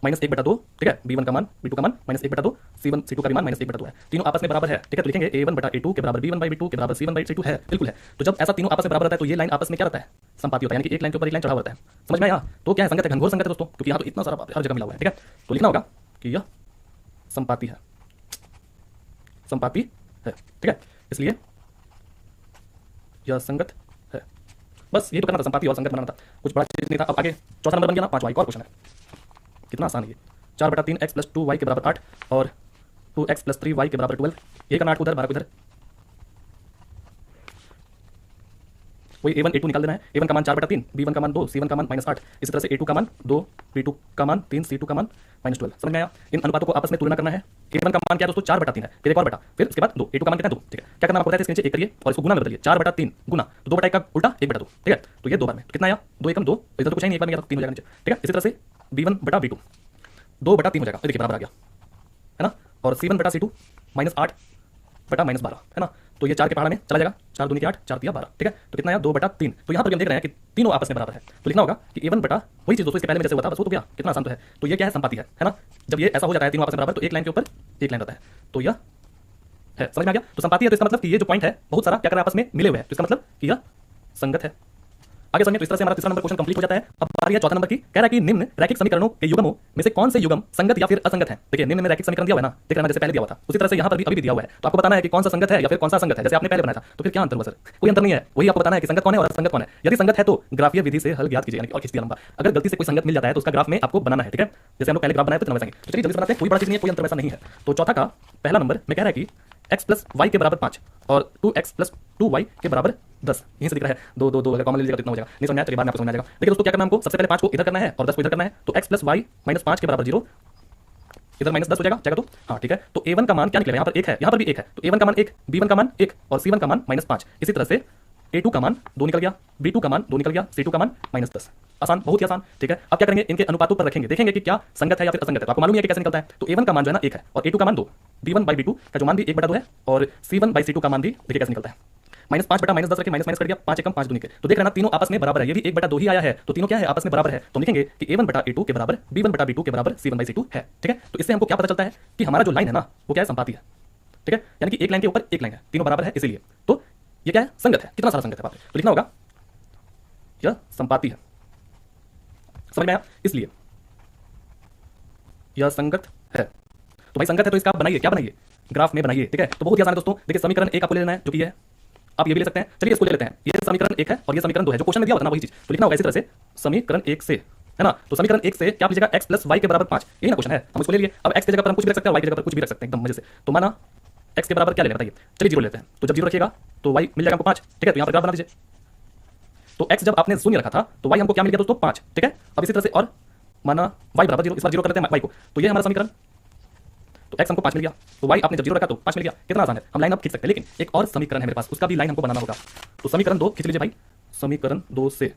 -1 बटा 2, ठीक है। b1 का मान b2 का मान -1 बटा 2, c1 c2 का भी मान -1 बटा 2 है। तीनों आपस में बराबर है, ठीक है। तो लिखेंगे a1 बटा a2 के बराबर b1 बाई b2 के बराबर c1 बाई c2 है, बिल्कुल है। तो जब ऐसा तीनों आपस में बराबर रहता है तो ये लाइन आपस में क्या रहता है, संपाती होता है, यानी कि एक लाइन के ऊपर एक लाइन चढ़ा होता है। समझ में आया? तो क्या है, संगत है, घनघोर संगत है दोस्तों, क्योंकि यहाँ तो इतना सारा हर जगह मिला हुआ है, ठीक है। तो लिखना होगा कि यह संपाती है, संपाती है, ठीक है। इसलिए यह संगत है। बस ये तो करना था, संपाती और संगत बनाना था, कुछ बड़ा चीज नहीं था। अब आगे चौथा नंबर बन गया ना, 5वां एक और क्वेश्चन है, कितना आसान है ये। 4 बटा 3 x प्लस 2y के बराबर 8 और 2x प्लस 3y के बराबर 12। ये करना 8 को उधर 12 को इधर, वही a1 a2 निकाल देना है। a1 का मान 4 बटा 3, b1 का मान 2, c1 का मान -8, इसी तरह से a2 का मान 2, b2 का मान 3, c2 का मान -12। समझ में आया? इन अनुपातों को आपस में तुलना करना है। a1 का मान क्या है दोस्तों 4 बटा 3 है, फिर एक और बटा, फिर इसके बाद 2, a2 का मान कितना है 2, ठीक है। क्या करना आपको बताया, इसके नीचे 1 करिए और इसको गुना में बदलिए, 4 बटा 3 गुना, तो 2 बटा 1 का उल्टा 1 बटा 2, ठीक है। तो ये 2 बार में, तो कितना आया 2 एकम 2, इधर तो कुछ नहीं, एक बार में गया 3 हो जाएगा नीचे, ठीक है। इसी तरह से b1 बटा b2 2 बटा 3 हो जाएगा, देखिए बराबर आ गया है ना। और c1 बटा c2 -8 बटा -12 है ना। तो ये 4 के पहाड़ में चला जाएगा, 4 दूनी के 8, 4 तिया 12, ठीक है। तो कितना आया 2 बटा 3। तो यहाँ पर हम देख रहे हैं कि तीनों आपस में बराबर है। तो लिखना होगा कि a1 बटा वही चीज दोस्तों इसके पहले में जैसे हुआ था, बस वो तो क्या कितना आसान तो है। तो ये क्या है, संपाती है ना। जब ये ऐसा हो जाता है तीनों आपस में बराबर, तो एक लाइन के ऊपर एक लाइन रहता है, तो यह है। समझ में आ गया? तो संपाती है तो इसका मतलब कि ये जो पॉइंट है बहुत सारा क्या कर रहा है आपस में मिले हुए हैं, तो इसका मतलब कि यह संगत है। आगे समझिए, तो इस तरह से हमारा तीसरा नंबर क्वेश्चन कंप्लीट हो जाता है। अब बारी है चौथा नंबर की। कह रहा है कि निम्न रैखिक समीकरणों के युग्मों में से कौन से युग्म संगत या फिर असंगत है। देखिए निम्न में रैखिक समीकरण दिया हुआ है ना, देख रहे जैसे पहले दिया हुआ था, उसी तरह से यहाँ पर भी अभी भी दिया हुआ है। तो आपको बताना है कि कौन सा संगत है या फिर कौन सा असंगत है, जैसे आपने पहले बनाया था। तो फिर क्या अंतर हुआ सर? कोई अंतर नहीं है, वही आपको बताना है कि संगत कौन है और असंगत कौन है। यदि संगत है तो ग्राफीय विधि से हल ज्ञात कीजिए, यानी और खींच दिया लंबा। अगर गलती से कोई संगत मिल जाता है तो उसका ग्राफ में आपको बनाना है, ठीक है। जैसे हम लोग पहले ग्राफ बनाए तो वैसा ही। तो चलिए जल्दी से बनाते हैं, कोई बड़ा चीज नहीं है, कोई अंतर वैसा नहीं है। तो चौथा का पहला नंबर में कह रहा है कि x प्लस वाई के बराबर 5 और 2x प्लस 2y के बराबर 10। यहीं से दिख रहा है 2 2 2 अगर कॉमन लीजिएगा तो इतना हो जाएगा। नहीं समझ आया, चलिए बाद में आपको समझ आ जाएगा। देखिए दोस्तों क्या करना है हमको, सबसे पहले 5 को इधर करना है और 10 को इधर करना है। तो x प्लस वाई माइनस 5 के बराबर 0, इधर -10 हो जाएगा तो हाँ ठीक है। तो a1 का मान क्या निकलेगा, यहाँ पर 1 है, यहाँ पर भी 1 है, तो a1 का मान 1, b1 का मान 1 और c1 का मान -5। इसी तरह से a2 का मान 2 निकल गया, b2 का मान 2 निकल गया, c2 का मान -10। आसान, बहुत ही आसान, ठीक है। अब क्या करेंगे, इनके अनुपातों पर रखेंगे, देखेंगे कि क्या संगत है या फिर असंगत है। तो आपको मालूम है कि कैसे निकलता है। तो a1 का मान जो है ना 1 है और a2 का मान 2, b1 बाई b2 का जो मान भी 1 बटा 2 है और c1 बाई c2 का मान भी देखिए कैसे निकलता है। -5 बटा -10 रखे, माइनस कर दिया, 5 एकम 5 दूनी के। तो देख रहे ना तीनों आपस में बराबर है, ये भी 1 बटा 2 ही आया है, तो तीनों क्या है आपस में बराबर है। तो लिखेंगे कि a1 बटा a2 के बराबर b1 बटा b2 के बराबर c1 बाई c2 है, ठीक है। तो इससे हमको क्या पता चलता है कि हमारा जो लाइन है ना वो क्या है, संपाती है, ठीक है। यानी कि एक लाइन के ऊपर एक लाइन है, तीनों बराबर है, इसीलिए तो ये क्या है, संगत है। कितना सारा संगत है बाप रे। तो लिखना होगा यह संपाती है। समझ में आया? इसलिए यह संगत है। तो भाई संगत है तो इसका आप बनाइए, क्या बनाइए, ग्राफ में बनाइए, ठीक है। तो बहुत ही आसान है दोस्तों। देखिए समीकरण 1 आपको ले लेना है जो कि है, आप ये भी ले सकते हैं। चलिए इसको ले लेते हैं, ये समीकरण 1 है और ये समीकरण 2 है, जो क्वेश्चन में दिया होता है ना वही चीज। तो लिखना होगा इसी तरह से समीकरण 1 से, है ना। तो समीकरण 1 से क्या लीजिएगा, x प्लस वाई के बराबर 5, यही ना क्वेश्चन है, हम इसको ले लिए। अब x की जगह पर हम कुछ भी रख सकते हैं, y की जगह पर कुछ भी रख सकते हैं, एकदम मजे से। तो माना x के बराबर क्या लेना बताइए, चलिए 0 लेते हैं। तो जब 0 रखिएगा तो y मिल जाएगा हमको 5, ठीक है। तो यहाँ पर ग्राफ बना दीजिए। तो x जब आपने 0 रखा था तो y हमको क्या मिल गया दोस्तों 5, ठीक है। अब इसी तरह से और माना y बराबर 0, इस बार 0 कर लेते हैं y को, तो ये हमारा समीकरण। तो x हमको 5 मिल गया, तो y आपने जब 0 रखा तो 5 मिल गया। कितना आसान है, हम लाइन अब खींच सकते हैं। लेकिन एक और समीकरण है मेरे पास, उसका भी लाइन हमको बनाना होगा। तो समीकरण 2 खींच लीजिए भाई। समीकरण 2 से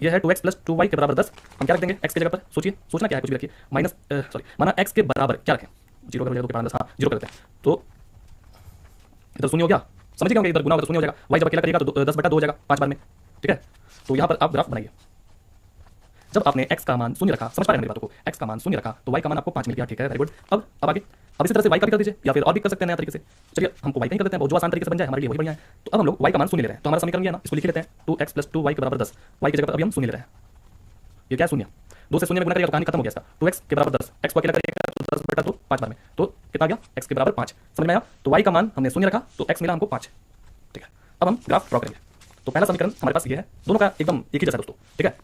यह है 2x प्लस 2y के बराबर 10। हम क्या रख देंगे x की जगह पर, सोचिए, सोचना क्या है, कुछ भी रखिए। माना x के बराबर क्या रखें, 0 कर 2 के बराबर 10, हाँ 0 कर देते हैं। तो इधर शून्य हो गया, समझिए होंगे, इधर गुना होगा तो शून्य हो जाएगा। y जब अकेला करिएगा तो 10 बटा 2 हो जाएगा 5 बार में, ठीक है। तो यहाँ पर आप ग्राफ बनाइए। जब आपने x का मान 0 रखा, समझ पा रहे हैं मेरी बातों को, x का मान 0 रखा तो y का मान आपको 5 मिल गया, ठीक है, वेरी गुड। अब आगे, अब इसी तरह से y का भी कर दीजिए या फिर और भी कर सकते हैं नया तरीके से। चलिए हमको y का ही कर देते हैं, जो आसान तरीके से बन जाए हमारे लिए वही बढ़िया है। तो अब हम लोग y का मान 0 ले रहे हैं, तो हमारा समीकरण ये है ना, इसको लिख लेते हैं 2x प्लस 2y के बराबर 10। y की जगह पर अभी हम 0 ले रहे हैं, ये क्या है 0, 2 से 0 में गुणा करिएगा तो कहानी खत्म हो गया इसका। 2x के बराबर 10, x को अकेला करिएगा तो 10 बटा 2 5 बार में, तो कितना आ गया x के बराबर 5। समझ में आया? तो y का मान हमने 0 रखा तो x मिला हमको 5, ठीक है। अब हम ग्राफ ड्रॉ करेंगे। तो पहला समीकरण हमारे पास ये है, दोनों का एकदम एक ही जैसा दोस्तों, ठीक है।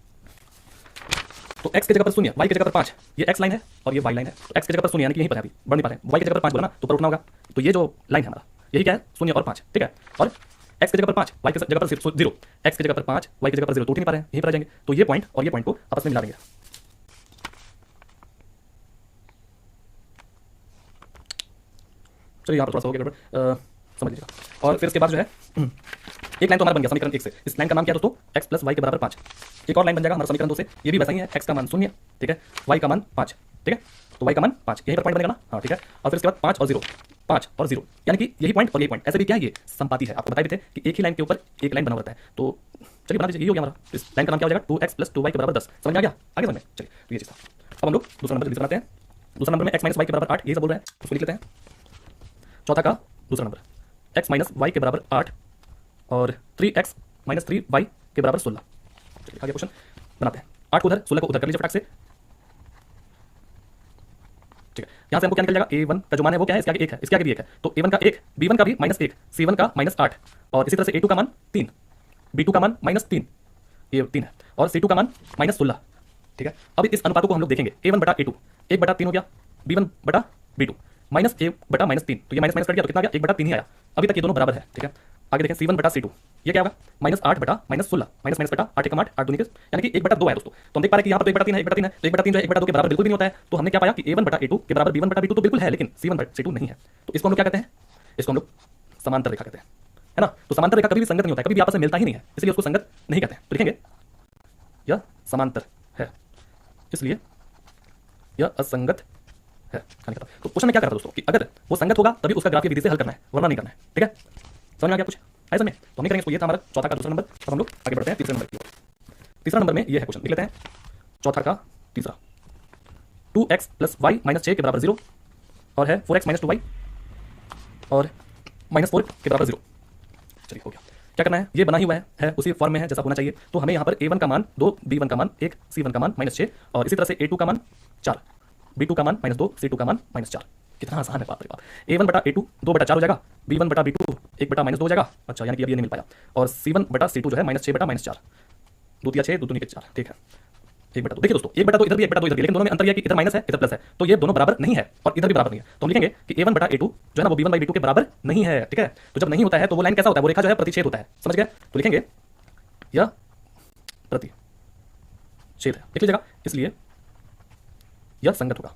तो x की जगह पर 0, y की जगह पर 5, ये x लाइन है और ये y लाइन है। तो x की जगह पर 0 यानी कि यहीं पर है, अभी बढ़ नहीं पा रहे हैं। y की जगह पर 5 बोला ना, तो ऊपर उठना होगा। तो ये जो लाइन है हमारा, यही क्या है 0 और 5, ठीक है। और x की जगह पर 5, y की जगह पर 0, x की जगह पर 5, y की जगह पर 0, तो उठ नहीं पा रहे हैं, यहीं पर आ जाएंगे। तो ये पॉइंट और ये पॉइंट को आपस में मिला देंगे। चलिए यहाँ पर थोड़ा सा हो गया गड़बड़। समझ लीजिएगा। और फिर उसके बाद जो है एक लाइन तो हमारा बन गया समीकरण 1 से। इस लाइन का नाम क्या है दोस्तों, x प्लस वाई के बराबर 5। एक और लाइन बन जाएगा हमारा समीकरण 2 से, ये भी वैसा ही है, x का मान 0, ठीक है, y का मान 5, ठीक है, तो y का मान 5 यहीं पर पॉइंट बनेगा ना, हाँ ठीक है। और फिर उसके बाद 5 और 0, 5 और 0, यानी कि यही पॉइंट और यही पॉइंट, ऐसे भी क्या है, ये समपाती है। आपको बताए भी थे कि एक ही लाइन के ऊपर एक लाइन बना होता है। तो चलिए बना दीजिए, ये हो गया हमारा। इस लाइन का नाम क्या हो जाएगा, 2x प्लस 2y के बराबर 10। समझ में आ गया, आगे समझ में, चलिए तो ये चीज़ था। अब हम लोग दूसरा नंबर जल्दी बनाते हैं। दूसरा नंबर में x माइनस वाई के बराबर 8, यही सब बोल रहे हैं, उसको लिख लेते हैं। चौथा का दूसरा नंबर x माइनस वाई के बराबर 8 और 3x माइनस 3y के बराबर 16। चलिए आगे क्वेश्चन बनाते हैं। 8 को उधर, 16 को उधर कर लीजिए फटाक से, ठीक है। यहाँ से हमको क्या निकल जाएगा, a1 का जो मान है वो क्या है, इसके आगे 1 है, इसके आगे भी 1 है, तो a1 का 1, b1 का भी -1, c1 का -8 और इसी तरह से a2 का मान 3, b2 का मान -3, ये 3 है, और c2 का मान -16, ठीक है। अब इस अनुपातों को हम लोग देखेंगे, a1 बटा a2, 1/3 हो गया, b1 बटा b2, माइनस a बटा -3, तो ये माइनस कट गया तो कितना आ गया, 1/3 ही आया। अभी तक ये दोनों बराबर है, ठीक है। आगे देखें c1 बटा c2, ये क्या होगा, -8 बटा -16, माइनस बटा 8 एकम 8, 8 दूनी के, यानी कि 1/2 है दोस्तों। तो हम देख पा रहे हैं कि यहाँ पर तो 1/3 है, 1/3 है, तो 1/3 जो है 1/2 के बराबर बिल्कुल भी नहीं होता है। तो हमने क्या पाया कि a1 बटा a2 के बराबर b1 बटा b2 तो बिल्कुल है, लेकिन c1 बटा c2 नहीं है। तो इसको हम लोग क्या कहते हैं, इसको हम लोग समांतर रेखा कहते हैं, है ना। तो समांतर रेखा कभी भी संगत नहीं होता है, कभी भी आपस में मिलता ही नहीं है, इसलिए उसको संगत नहीं कहते हैं। तो लिखेंगे यह समांतर है, इसलिए यह असंगत है। तो क्वेश्चन में क्या कर रहा था दोस्तों कि अगर वो संगत होगा तभी उसका ग्राफ की विधि से हल करना है, वरना नहीं करना है, ठीक है। समझ में आ गया कुछ, है समझ में। तो हम करेंगे इसको, ये था हमारा चौथा का दूसरा नंबर। अब हम लोग आगे बढ़ते हैं तीसरे नंबर की ओर। तीसरा नंबर में ये है क्वेश्चन, लिख लेते हैं चौथा का तीसरा, 2x प्लस वाई माइनस 6 के बराबर 0 और है 4x माइनस 2y और -4 के बराबर 0। चलिए हो गया। क्या करना है, ये बना ही हुआ है उसी फॉर्म में है जैसा होना चाहिए। तो हमें यहाँ पर a1 का मान 2, b1 का मान 1, c1 का मान -6 और इसी तरह से a2 का मान 4, b2 का मान -2, c2 का मान -4। कितना आसान है, बाप रे बाप। a1 बटा a2 2 बटा 4 हो जाएगा, b1 बटा b2 1 बटा -2 हो जाएगा, अच्छा यानी कि अब ये नहीं मिल पाया, और c1 बटा c2 जो है -6 बटा -4, 2 तिया 6, 2 दूनी के 4, ठीक है, 1/2। देखिए दोस्तों 1/2 इधर भी 1/2 इधर भी, लेकिन दोनों में अंतर यह है कि इधर माइनस है इधर प्लस है, तो ये दोनों बराबर नहीं है और इधर भी बराबर नहीं है। तो हम लिखेंगे कि a1 बटा a2 जो है ना वो b1 बाई b2 के बराबर नहीं है, ठीक है। तो जब नहीं होता है तो वो लाइन कैसा होता है, वो रेखा जो है प्रतिच्छेद होता है, समझ गए। तो लिखेंगे यह प्रतिच्छेद है, लिख लीजिएगा, इसलिए यह संगत होगा।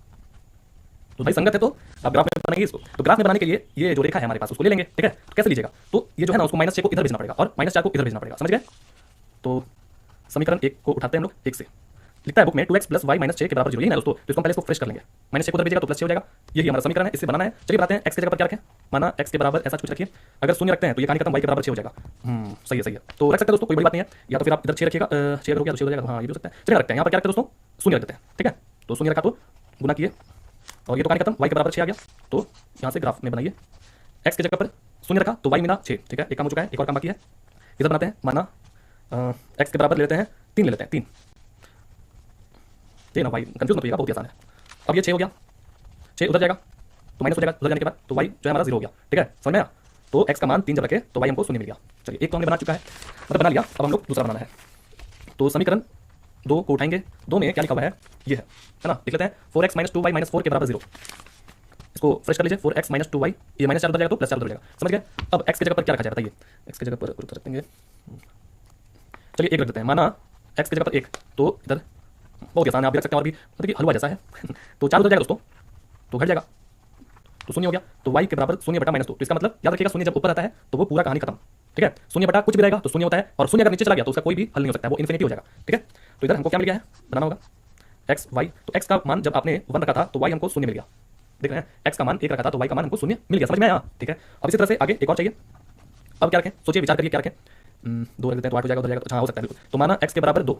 तो भाई संगत है तो आप ग्राफ में बनाएंगे इसको। तो ग्राफ में बनाने के लिए ये जो रेखा है हमारे पास उसको ले लेंगे, ठीक है। तो कैसे लीजिएगा, तो ये जो है ना उसको -6 को इधर भेजना पड़ेगा और -4 को इधर भेजना पड़ेगा, समझ गए। तो समीकरण 1 को उठाते हैं हम लोग 1 से, लिखता है बुक में 2x प्लस वाई माइनस 6 के बराबर 0, यही ना दोस्तों। तो इसको पहले इसको फ्रेश कर लेंगे, -6 को उधर भेजिएगा तो +6 हो जाएगा, यही हमारा समीकरण है, इससे बनाना है। चलिए बताते हैं x की जगह पर क्या रखें, माना x के बराबर ऐसा कुछ रखिए, अगर शून्य रखते हैं तो ये कहानी खत्म, y के बराबर 6 हो जाएगा। सही है, सही है, तो रख सकते हैं दोस्तों, कोई बड़ी बात नहीं है। या तो फिर आप इधर 6 रखिएगा, 6 अगर हो गया तो 6 हो जाएगा, हाँ ये भी हो सकता है। चलिए रखते हैं, यहाँ पर क्या रखते हैं दोस्तों, शून्य रख देते हैं, ठीक है। तो शून्य रखा तो गुना किए और ये तो कहानी खत्म, y के बराबर 6 आ गया। तो यहाँ से ग्राफ में बनाइए, x की जगह पर शून्य रखा तो y मिला 6, ठीक है। एक काम हो चुका है, एक और काम बाकी है, इधर बनाते हैं, माना x के बराबर ले लेते हैं 3, ले लेते हैं 3, ना भाई कंफ्यूज मत होइएगा, बहुत आसान है। अब ये 6 हो गया, 6 उधर जाएगा तो माइनस हो जाएगा, उधर जाने के बाद तो y जो है हमारा 0 हो गया, ठीक है, समझ में आया। तो x का मान 3 जब रखे तो y हमको शून्य मिल गया। चलिए एक तो हमने बना चुका है, मतलब बना लिया, अब हम लोग दूसरा बनाना है। तो समीकरण 2 को उठाएंगे, 2 में क्या लिखा हुआ है, ये है ना, लिख लेते हैं 4x माइनस 2y माइनस 4 के बराबर 0। इसको फ्रेश कर लीजिए, 4x माइनस 2y, ये -4 उधर जाएगा तो +4 उधर जाएगा, समझ गए। अब x की जगह पर क्या रखा जाए बताइए, x की जगह पर रख देंगे, चलिए 1 रख देते हैं, माना x की जगह पर 1, तो इधर बहुत आसान है, आप भी रख सकते हैं, और भी मतलब कि हलवा जैसा है। तो 4 उधर जाएगा दोस्तों तो घट जाएगा, तो शून्य हो गया, तो y के बराबर शून्य बटा -2। तो इसका मतलब याद रखिएगा, शून्य जब ऊपर रहता है तो वो पूरा कहानी खत्म, ठीक है। शून्य बटा कुछ भी रहेगा तो शून्य होता है, और शून्य अगर नीचे चला गया तो उसका कोई भी हल नहीं हो सकता है, वो इन्फिनिटी हो जाएगा, ठीक है। तो इधर हमको क्या मिल गया है, बनाना होगा x y, तो x का मान जब आपने 1 रखा था तो y हमको शून्य मिल गया, देख रहे हैं, x का मान 1 रखा था तो y का मान हमको शून्य मिल गया, समझ में आया, ठीक है। अब इसी तरह से आगे एक और चाहिए, अब क्या रखें, सोचिए विचार करिए क्या रखें, 2 रख देते हैं तो 8 हो जाएगा, उधर जाएगा तो हाँ हो सकता है बिल्कुल। तो माना x के बराबर 2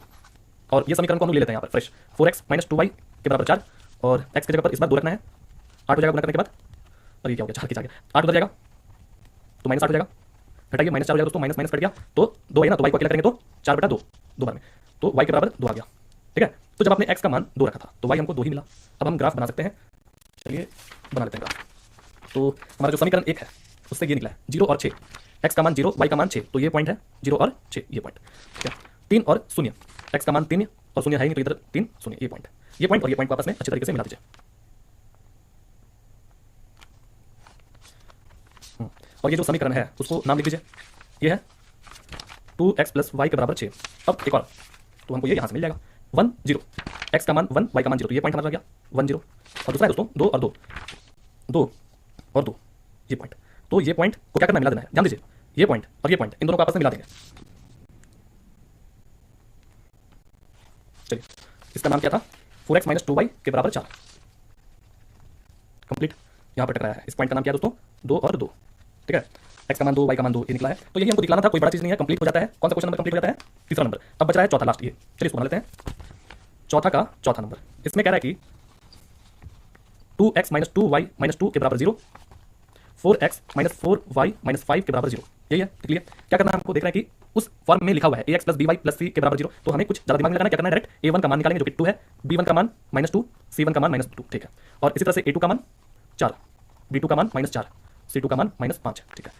और ये समीकरण को हम ले लेते हैं यहाँ पर फ्रेश, 4x माइनस 2y के बराबर 4 और x की जगह पर इस बार 2 रखना है, 8 हो जाएगा गुना करने के बाद, और ये क्या हो गया 4 की 8 उधर जाएगा तो -8 हो जाएगा, घटाइए -4 हो जाएगा दोस्तों, माइनस कट गया तो 2 है ना, तो y को अकेला करेंगे तो 4 बटा 2, 2 बार में, तो y के बराबर 2 आ गया, ठीक है। तो जब आपने x का मान 2 रखा था तो y हमको 2 ही मिला। अब हम ग्राफ बना सकते हैं, चलिए बना लेते हैं ग्राफ। तो हमारा जो समीकरण 1 है उससे ये निकला है 0 और 6, x का मान 0 y का मान 6, तो ये पॉइंट है 0 और 6, ये पॉइंट, ठीक है। 3 और 0, x का मान 3 और शून्य है नहीं तो इधर 3 शून्य, ये पॉइंट, ये पॉइंट और ये पॉइंट को आपस में अच्छे तरीके से मिला दीजिए। और ये जो समीकरण है उसको नाम लिख दीजिए, ये है 2x प्लस वाई के बराबर 6। अब एक और, तो हमको ये यहाँ से मिल जाएगा 1 0, x का मान 1 y का मान 0, तो ये पॉइंट हमारा गया 1 0। और दूसरा है दोस्तों 2 और 2, 2 और 2, ये पॉइंट। तो ये पॉइंट को क्या करना है, मिला देना है। ध्यान दीजिए, ये पॉइंट और ये पॉइंट इन दोनों को आपस में मिला देंगे। चलिए, इसका नाम क्या था, 4x माइनस 2y के बराबर 4। कंप्लीट। यहां पर टकराया है। इस पॉइंट का नाम क्या है दोस्तों, 2 और 2। ठीक है, x का मान 2, y का मान 2, ये निकला है। तो यही हमको दिखलाना था, कोई बड़ा चीज नहीं है, कंप्लीट हो जाता है। कौन सा क्वेश्चन नंबर कंप्लीट हो जाता है, तीसरा नंबर। अब बच रहा है चौथा, लास्ट। ये चलिए इसको बना लेते हैं। चौथा का चौथा नंबर, इसमें कह रहा है कि 2x माइनस 2y माइनस 2 के बराबर 0, 4x माइनस 4y माइनस 5 के बराबर 0। यही है, क्लियर। क्या करना है हमको, देख रहे हैं कि उस फॉर्म में लिखा हुआ है ax plus by plus c के बराबर 0। तो हमें कुछ ज्यादा दिमाग में लगाना है। क्या करना है, डायरेक्ट a1 का मान निकालेंगे जो कि 2 है, b1 का मान -2, c1 का मान -2। ठीक है, और इसी तरह से a2 का मान 4, b2 का मान -4, c2 का मान -5। ठीक है,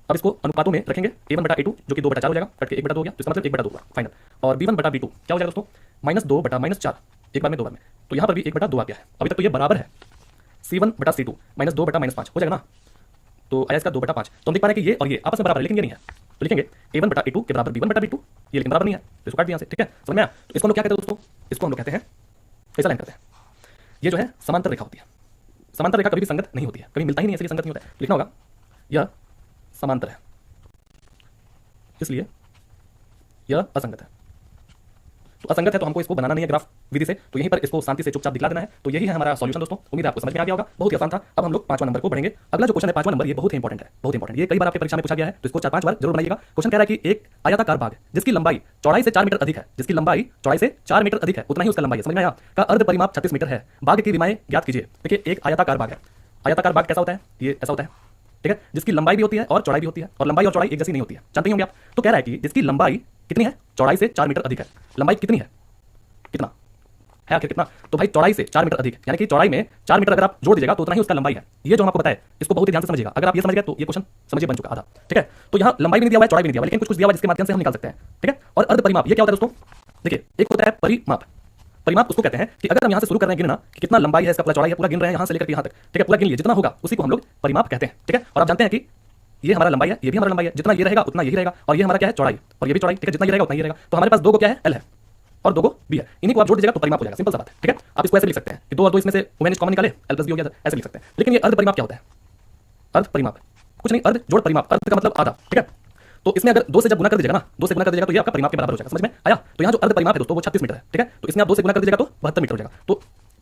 अब इसको अनुपातों में रखेंगे, a1 बटा a2 जो कि 2 बटा 4 हो जाएगा, कट के 1 बटा 2 हो गया, तो इसका मतलब 1 बटा 2 हुआ फाइनल। और b1 बटा b2 क्या हो जाएगा दोस्तों, -2 बटा -4, एक बार में 2 बार में। तो यहाँ पर भी 1 बटा 2 आ गया है। अभी तक तो ये बराबर है c1 बटा c2 -2 बटा -5 हो जाएगा ना। तो आया इसका 2 बटा 5। तो हम देख पा रहे हैं कि ये और ये आपस में बराबर है, लेकिन ये नहीं है। तो लिखेंगे a1 बटा a2 के बराबर b1 बटा b2, ये लेकिन बराबर नहीं है, तो इसको काट दिया यहाँ से। ठीक है, समझ में आया। तो इसको हम लोग क्या कहते हैं दोस्तों, इसको हम लोग कहते हैं, ऐसा लाइन करते हैं, ये जो है समांतर रेखा होती है। समांतर रेखा कभी भी संगत नहीं होती है, कभी मिलता ही नहीं है, इसलिए संगत नहीं होता है। लिखना होगा यह समांतर है, इसलिए यह असंगत है। तो असंगत है तो हमको इसको बनाना नहीं है ग्राफ विधि से, तो यहीं पर इसको शांति से चुपचाप दिखला देना है। तो यही है हमारा सॉल्यूशन दोस्तों। उम्मीद है आपको समझ में आ गया होगा, बहुत ही आसान था। अब हम लोग 5वां नंबर को बढ़ेंगे। अगला जो क्वेश्चन है 5वां नंबर, ये बहुत ही इंपॉर्टेंट है, बहुत इंपॉर्टेंट। ये कई बार आपके परीक्षा में पूछा गया है, तो इसको 4-5 बार जरूर बनाइएगा। क्वेश्चन कह रहा है कि एक आयताकार बाग जिसकी लंबाई चौड़ाई से 4 मीटर अधिक है, जिसकी लंबाई चौड़ाई से 4 मीटर अधिक है, उतना ही उसका लंबाई है, समझ में आया, का अर्ध परिमाप 36 मीटर है। बाग की विमाएं ज्ञात कीजिए। देखिए, एक आयताकार बाग है। आयताकार बाग कैसा होता है, ये ऐसा होता है, ठीक है, जिसकी लंबाई भी होती है और चौड़ाई भी होती है, और लंबाई और चौड़ाई एक जैसी नहीं होती है, जानते ही होंगे आप। तो कह रहा है कि जिसकी लंबाई कितनी है, चौड़ाई से 4 मीटर अधिक है। लंबाई कितनी है, कितना है आखिर, कितना, तो भाई चौड़ाई से 4 मीटर अधिक, यानी कि चौड़ाई में 4 मीटर अगर आप जोड़ दीजिएगा तो उतना ही उसका लंबाई है। ये जो हम आपको बताया, इसको बहुत ही ध्यान से समझिएगा। अगर आप ये समझ गए तो ये क्वेश्चन समझिए बन चुका आधा। ठीक है, तो यहाँ लंबाई भी नहीं दिया हुआ है, चौड़ाई भी नहीं दिया हुआ है, लेकिन कुछ कुछ दिया हुआ है जिसके माध्यम से हम निकाल सकते हैं। ठीक है, और अर्ध परिमाप ये क्या होता है दोस्तों, देखिए, एक होता है परिमाप। परिमाप उसको कहते हैं कि अगर हम यहाँ से शुरू कर रहे हैं गिनना कि कितना लंबाई है, इसका पूरा चौड़ाई है, पूरा गिन रहे हैं यहाँ से लेकर यहाँ तक। ठीक है, पूरा गिन लिए, जितना होगा उसी को हम लोग परिमाप कहते हैं। ठीक है, और आप जानते हैं कि ये हमारा लंबाई है, ये भी हमारा लंबाई है, जितना ये रहेगा उतना यही रहेगा, और ये हमारा क्या है, चौड़ाई, और ये भी चौड़ाई। ठीक है, जितना ये रहेगा उतना ये रहेगा। तो हमारे पास 2 को क्या है, एल है, और 2 को बी है। इन्हीं को आप जोड़ दीजिएगा तो परिमाप हो जाएगा, सिंपल सा बात है। ठीक है, आप इसको ऐसे लिख सकते हैं कि 2 और 2 इसमें से मैंने कॉमन निकाले, एल प्लस बी हो गया, ऐसे लिख सकते हैं। लेकिन ये अर्ध परिमाप क्या होता है, अर्ध परिमाप कुछ नहीं, अर्ध जोड़ परिमाप, अर्ध का मतलब आधा। ठीक है, तो इसमें अगर 2 से जब गुना कर दीजिएगा ना, 2 से गुना कर दीजिएगा तो ये आपका परिमाप के बराबर हो जाएगा। समझ में आया। तो यहाँ जो अर्ध परिमाप है दोस्तों वो 36 मीटर है। ठीक है, तो इसमें आप 2 से गुना कर दीजिएगा तो 72 मीटर हो जाएगा। तो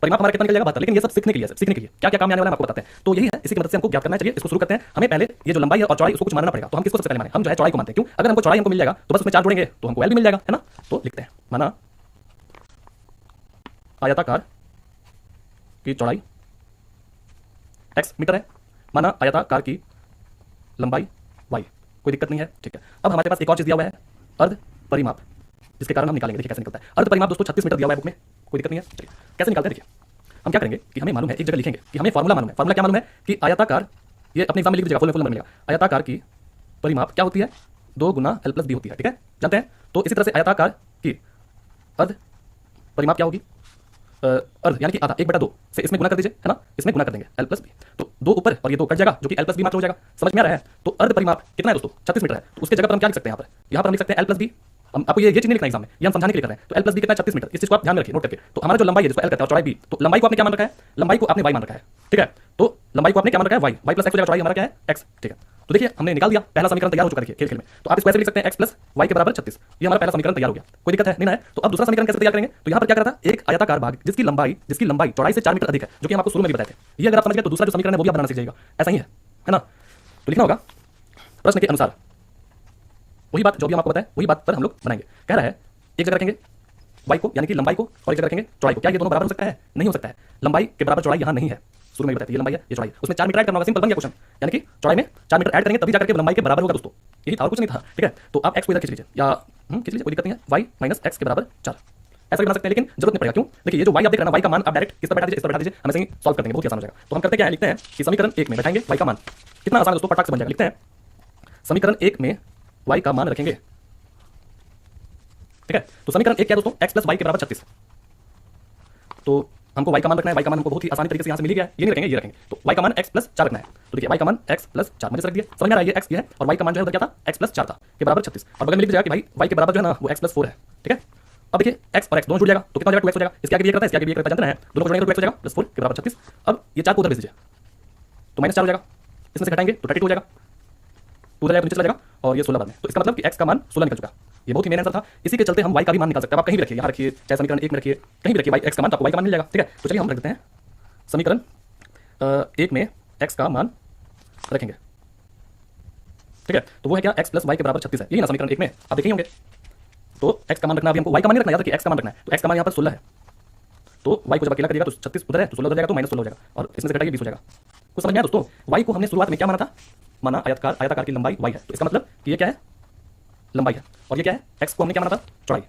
परिमाप हमारा कितना निकल जाएगा, 72। लेकिन ये सब सीखने के लिए, सीखने के लिए क्या क्या काम आने वाला है आपको बताते हैं। तो यही है, इसी की मदद से हमको ज्ञात करना है। चलिए इसको शुरू करते हैं। हमें पहले ये जो लंबाई है और चौड़ाई उसको कुछ मानना पड़ेगा। तो हम किसको सबसे पहले माने, हम जो है चौड़ाई को मानते हैं। क्यों, अगर हमको चौड़ाई हमको मिल जाएगा तो बस उसमें 4 जोड़ेंगे तो हमको एल भी मिल जाएगा, है ना। तो लिखते हैं, माना आयताकार की चौड़ाई x मीटर है, माना आयताकार की लंबाई y, कोई दिक्कत नहीं है। ठीक है, अब हमारे पास एक और चीज दिया हुआ है, अर्ध परिमाप, जिसके कारण हम निकालेंगे। देखिए कैसे निकलता है अर्ध परिमाप दोस्तों, 36 मीटर दिया हुआ है बुक में, कोई दिक्कत नहीं है। चलिए कैसे निकालते हैं, देखिए हम क्या करेंगे कि हमें मालूम है, एक जगह लिखेंगे कि हमें फार्मूला मालूम है। फार्मूला क्या मालूम है कि आयताकार, ये अपने एग्जाम में लिख दीजिएगा, फुल नंबर मिलेगा। आयताकार की परिमाप क्या होती है, 2 गुना एल प्लस बी होती है। ठीक है, जानते हैं। तो इसी तरह से आयताकार की अर्ध परिमाप क्या होगी, अर्ध यानी कि आधा, 1/2 से इसमें गुना कर दीजिए, है ना, इसमें गुना कर देंगे एल प्लस बी, तो 2 ऊपर और ये 2 कट जाएगा जो कि एल प्लस बी मात्र हो जाएगा। समझ में आ रहा है। तो अर्ध परिमाप कितना है दोस्तों, 36 मीटर है। तो उसके जगह पर हम क्या लिख सकते हैं, यहाँ पर हम लिख सकते हैं एल प्लस बी। हम आपको ये चीज नहीं लिखना एग्जाम में, ये हम समझाने के लिए कर रहे हैं। तो एल प्लस बी कितना है, 36 मीटर। इस चीज को आप ध्यान में रखिए, नोट करके। तो हमारा जो लंबाई है जिसको एल कहते हैं और चौड़ाई बी, तो लंबाई को आपने क्या मान रखा है, लंबाई को आपने वाई मान रखा है। ठीक है, तो लंबाई को आपने क्या मान रखा है, वाई, वाई प्लस एक्स हो जाएगा, चौड़ाई हमारा क्या है, एक्स। ठीक है, तो देखिए हमने निकाल दिया, पहला समीकरण तैयार हो चुका है। देखिए खेल खेल में तो आप इसको ऐसे लिख सकते हैं, एक्स प्लस वाई के बराबर 36। ये हमारा पहला समीकरण तैयार हो गया, कोई दिक्कत है नहीं ना है। तो अब दूसरा समीकरण कैसे तैयार करेंगे, तो यहाँ पर क्या करा था, एक आयताकार बाग जिसकी लंबाई चौड़ाई से 4 मीटर अधिक है, जो कि हम आपको शुरू में भी बताए थे। ये अगर आप समझ गए तो दूसरा जो समीकरण है वो भी आप बनाना सीख जाएगा, ऐसा ही है ना। तो लिखना होगा प्रश्न के अनुसार, वही बात जो भी हम आपको बताए वही बात पर हम लोग बनाएंगे। कह रहा है एक जगह रखेंगे वाई को यानी कि लंबाई को, और एक जगह रखेंगे चौड़ाई को। क्या ये दोनों बराबर हो सकता है, नहीं हो सकता है। लंबाई के बराबर चौड़ाई यहाँ नहीं है, शुरू में बताया ये लंबाई है ये चौड़ाई, उसमें 4 मीटर ऐड करना होगा, सिंपल बन गया क्वेश्चन। यानी कि चौड़ाई में 4 मीटर ऐड करेंगे तभी जाकर के लंबाई के बराबर होगा दोस्तों, यही था और कुछ नहीं था। ठीक है, तो आप एक्स को इधर खींच लीजिए या खींच लीजिए, कोई दिक्कत नहीं है। वाई माइनस एक्स के बराबर 4 ऐसा भी बना सकते हैं, लेकिन जरूरत नहीं पड़ेगा। क्यों, देखिए ये जो वाई आप देख रहे हैं ना, वाई का मान आप डायरेक्ट इस पर बैठा दीजिए, इस पर बैठा दीजिए, हम ऐसे ही सॉल्व कर देंगे, बहुत आसान हो जाएगा। तो हम करते क्या है, लिखते हैं कि समीकरण 1 में बैठाएंगे वाई का मान, कितना आसान है दोस्तों, फटाक से बन जाएगा। लिखते हैं समीकरण 1 में वाई का मान रखेंगे। ठीक है, तो समीकरण 1 क्या है दोस्तों, एक्स प्लस वाई के बराबर 36। तो हमको y का मान रखना है, y का मान हमको बहुत ही आसानी तरीके से यहाँ से मिल गया है। ये नहीं रखेंगे, ये रखेंगे। तो y का मान x प्लस 4 रखना है। तो देखिए y का मान x प्लस 4 मैंने रख दिया, समझ में आ रहा है, ये x ये है, और y का मान जो है क्या था, x प्लस 4 था, के बराबर 36। और बगल में लिख दिया कि भाई y के बराबर जो है ना वो x प्लस 4 है। ठीक है, अब देखिए x और x दोनों जुड़ जाएगा तो कितना हो जाएगा, 2x हो जाएगा। इसके आगे भी ये करता है, इसके आगे भी ये करता है, जानते हैं, दोनों को जोड़ेंगे तो 2x हो जाएगा प्लस 4 के बराबर 36। अब ये 4 को उधर भेज दीजिए तो -4 हो जाएगा, इसमें से घटाएंगे तो 32 हो जाएगा, 2 उधर जाएगा तो नीचे चला जाएगा और ये 16 बाद में। तो इसका मतलब कि x का मान 16 निकल चुका। ये बहुत ही मेन आंसर था। इसी के चलते हम y का भी मान निकाल सकते हैं। आप कहीं भी रखिए, यहाँ रखिए, चाहे समीकरण 1 में रखिए, कहीं भी रखिए x का मान, तो आपको y का मान मिल जाएगा। ठीक है, तो चलिए हम रख देते हैं समीकरण 1 में x का मान रखेंगे। ठीक है, तो वो है क्या, x प्लस y के बराबर 36 है, यही ना समीकरण 1 में आप देखेंगे होंगे। तो x का मान रखना, अभी हमको y का मान नहीं रखना, याद रखिए x का मान रखना है। तो x का मान यहाँ पर 16 है, तो y को जब अकेला करिएगा तो 36 उधर है, तो 16 उधर जाएगा तो -16 हो जाएगा और इसमें से घटाइए 20 हो जाएगा। कुछ समझ में आया दोस्तों? y को हमने शुरुआत में क्या माना था, माना आयताकार की लंबाई y है, तो इसका मतलब कि ये क्या है, लंबाई है, और ये क्या है, x को हमने क्या माना था, चौड़ाई।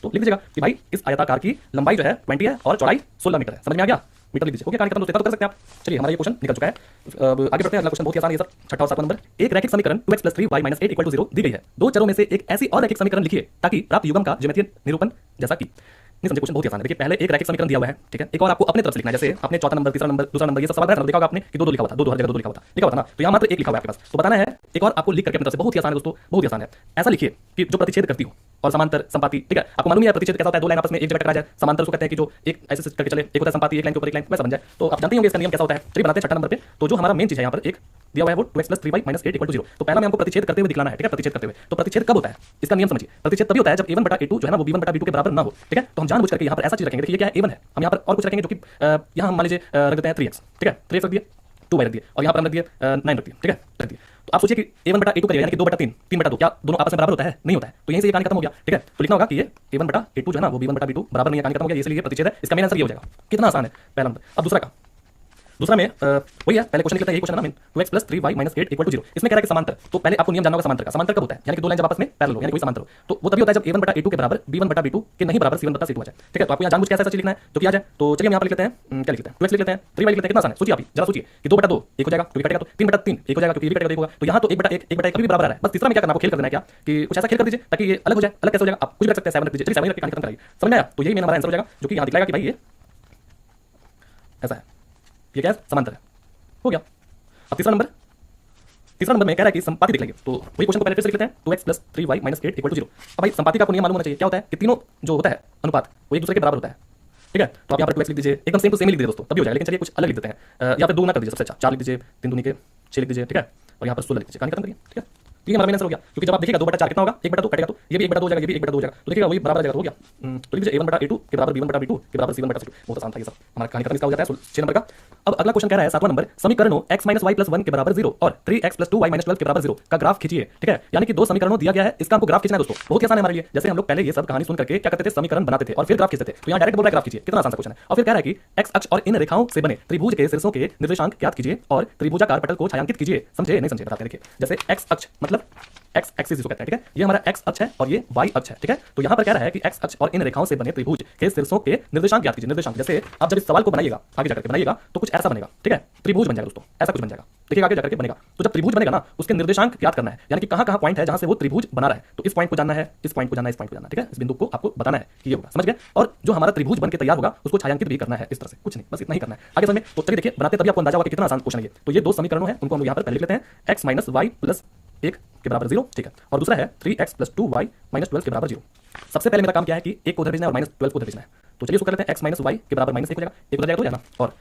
तो लिख दीजिएगा कि भाई इस आयताकार की लंबाई जो है 20 है और चौड़ाई 16 मीटर है। समझ में आ गया, मीटर लिख दीजिए। ओके, कार्य खत्म दोस्तों, तो कर सकते हैं आप। चलिए हमारा ये क्वेश्चन निकल चुका है। अब आगे बढ़ते हैं। अगला क्वेश्चन बहुत ही आसान है सर, छठा और सातवां नंबर। एक रैखिक समीकरण 2x + 3y - 8 = 0 दी गई है। दो चरों में से एक ऐसी और रैखिक समीकरण लिखिए ताकि प्राप्त युग्म का ज्यामितीय निरूपण जैसा कि, नहीं समझे, क्वेश्चन बहुत ही आसान है। देखिए पहले एक रैखिक समीकरण दिया हुआ है, ठीक है, एक और आपको अपने तरफ से लिखना है। जैसे आपने चौथा नंबर, तीसरा नंबर, दूसरा नंबर, ये सब सवाल बनाया था, देखा होगा आपने कि दो लिखा हुआ था, दो हर जगह दो लिखा हुआ था ना। तो यहाँ मात्र एक लिखा हुआ है आपके पास, तो बताना है एक और आपको लिख करके अपनी तरफ से। बहुत ही आसान है दोस्तों, बहुत ही आसान है। ऐसा लिखिए कि जो प्रतिच्छेद करती हो और समांतर संपाती, ठीक है, आपको मालूम ही है प्रतिच्छेद कैसा होता है, दो लाइन आपस में एक जगह टकरा जाए। समांतर उसको कहते हैं कि जो एक ऐसे करके चले, एक होता है संपाती, एक लाइन के ऊपर एक लाइन, वैसा बन जाए। तो आप जानते होंगे इसका नियम कैसा होता है। चलिए बनाते हैं छठा नंबर पे। तो जो हमारा मेन चीज है यहाँ पर एक दिया हुआ है वो 2x + 3y - 8 = 0। तो पहला में हमको प्रतिच्छेद करते हुए दिखाना है, ठीक है, प्रतिच्छेद करते हुए। तो प्रतिच्छेद कब होता है, इसका नियम समझिए। प्रतिच्छेद तभी होता है जब a1/a2 जो है ना वो b1/b2 के बराबर ना हो, ठीक है। तो हम जानबूझ करके यहाँ पर ऐसा चीज रखेंगे। देखिए क्या है, a1 है, हम यहाँ पर और कुछ रखेंगे जो कि यहाँ हम मान लीजिए रख देते हैं 3x, ठीक है, 3x रख दिए, 2y रख दिए और यहाँ पर हम रख दिए 9 रख दिए, ठीक है, रख दिए। तो आप सोचिए कि a1/a2 करिएगा यानी कि 2/3, 3/2, क्या दोनों आपस में बराबर होता है, नहीं होता है। तो यहीं से ये कहानी खत्म हो गया, ठीक है। तो लिखना होगा कि ये a1/a2 जो है ना वो b1/b2 बराबर नहीं है, कहानी खत्म हो गया, इसलिए प्रतिच्छेद है। इसका मेन आंसर ये हो जाएगा। कितना आसान है पहला नंबर। अब दूसरा का, दूसरा में वही है, पहले क्वेश्चन लिखते हैं, यही क्वेश्चन है ना, 2x + 3y - 8 = 0। इसमें कह रहा है कि समांतर, तो पहले आपको नियम जानना होगा समांतर का। समांतर कब होता है, यानी कि दो लाइन जब आपस में पैरेलल हो, यानी कोई समांतर हो, तो वो तभी होता है जब a1/a2 के बराबर b1/b2 के नहीं बराबर c1/c2 आ जाए, ठीक है। तो आपको यहाँ जानबूझ के ऐसा चीज लिखना है जो कि आ जाए। तो चलिए हम यहाँ पर लिख लेते हैं, क्या लिख लेते हैं, 2x लिख लेते हैं, 3y लिख लेते हैं। कितना आसान है, सोचिए आप ही जरा सोचिए कि 2/2 1 हो जाएगा क्योंकि कटेगा, तो 3/3 1 हो जाएगा क्योंकि ये भी कटेगा तो 1 होगा। तो यहाँ तो 1/1 1/1 कभी भी बराबर आ रहा है। बस तीसरा में क्या करना है, आपको खेल कर देना है, क्या कि कुछ ऐसा खेल कर दीजिए ताकि ये अलग हो जाए। अलग कैसे हो जाएगा, आप कुछ भी रख सकते हैं, 7 रख दीजिए, चलिए 7 रख के कहानी खत्म कराइए। समझ में आया? तो यही मेन हमारा आंसर हो जाएगा जो कि यहाँ दिखाएगा कि भाई ये ऐसा है, ये क्या है, समांतर है, हो गया। अब तीसरा नंबर में कह रहा है कि संपाति देख लेंगे। तो वही क्वेश्चन को पहले फिर से लिख लेते हैं, 2x + 3y - 8 = 0। अब भाई संपाति का आपको नियम मालूम होना चाहिए, क्या होता है कि तीनों जो होता है अनुपात वो एक दूसरे के बराबर होता है, ठीक है। तो आप यहाँ पर 2x लिख दीजिए, एकदम सेम टू सेम लिख दीजिए दोस्तों, तभी हो जाएगा। लेकिन चलिए कुछ अलग लिख देते हैं, या फिर 2 ना कर दीजिए, सबसे अच्छा 4 लिख दीजिए, 3 दूनी के 6 लिख दीजिए, ठीक है, और यहाँ पर 16 लिख दीजिए, कहानी खत्म करिए, ठीक है। तो ये हमारा मेन आंसर हो गया, क्योंकि जब आप देखिएगा 2/4 कितना होगा, 1/2 कटेगा, तो ये भी 1/2 हो जाएगा, ये भी 1/2 हो जाएगा, तो देखिएगा वही बराबर आ जाएगा, तो हो गया। तो लिख लीजिए a1/a2 के बराबर b1/b2 के बराबर c1/c2। बहुत आसान था ये सब, हमारा कहानी खत्म इसका हो जाता है 6 नंबर का। अब अगला क्वेश्चन कह रहा है सातवां नंबर, समीकरणों x - y + 1 के बराबर 0 और 3x + 2y - 12 के बराबर 0 का ग्राफ खींचिए, ठीक है। यानी कि दो समीकरणों दिया गया है, इसका हमको ग्राफ खींचना है दोस्तों। बहुत ही आसान है हमारे लिए। जैसे हम लोग पहले ये सब कहानी सुन करके क्या करते थे, समीकरण बनाते थे और फिर ग्राफ खींचते थे। तो यहाँ डायरेक्ट बोल रहा है ग्राफ खींचिए, कितना आसान सा क्वेश्चन है। और फिर कह रहा है कि x अक्ष और इन रेखाओं से बने त्रिभुज के शीर्षों के निर्देशांक ज्ञात कीजिए और त्रिभुजाकार पटल को छायांकित कीजिए। समझे नहीं समझे बताते हैं। देखिए जैसे x अक्ष मतलब x एक्सिस जिसको कहते हैं, ठीक है, ये हमारा x अक्ष है और ये y अक्ष है, ठीक है। तो यहाँ पर कह रहा है कि x अक्ष और इन रेखाओं से बने त्रिभुज के शीर्षों के निर्देशांक ज्ञात कीजिए। निर्देशांक जैसे आप जब इस सवाल को बनाइएगा, आगे जाकर के बनाइएगा तो कुछ ऐसा बनेगा, ठीक है, त्रिभुज बन जाएगा दोस्तों, ऐसा कुछ बन जाएगा। देखिए आगे जाकर के बनेगा, तो जब त्रिभुज बनेगा ना उसके निर्देशांक ज्ञात करना है, यानी कि कहाँ कहाँ पॉइंट है जहां से वो त्रिभुज बना रहा है। तो इस पॉइंट को जानना है, इस पॉइंट को जानना है, इस पॉइंट को जानना है, ठीक है। इस बिंदु को आपको बताना है कि ये होगा, समझ गए। और जो हमारा त्रिभुज बन के तैयार होगा उसको छायांकित भी करना है, इस तरह से, कुछ नहीं, बस इतना ही करना है। आगे समझ में, तो चलिए देखिए बनाते तभी आपको अंदाजा होगा कि कितना आसान क्वेश्चन है ये। तो ये दो समीकरणों हैं, उनको हम यहाँ पर पहले लिख लेते हैं, x - y + 1 के बराबर 0, ठीक है, और दूसरा है 3x + 2y - 12 के बराबर 0। सबसे पहले मेरा काम क्या है कि एक को उधर भेजना है और -12 को उधर भेजना है। तो चलिए इसको कर लेते हैं, x - y के बराबर -1 हो जाएगा, एक उधर जाएगा तो जाना, और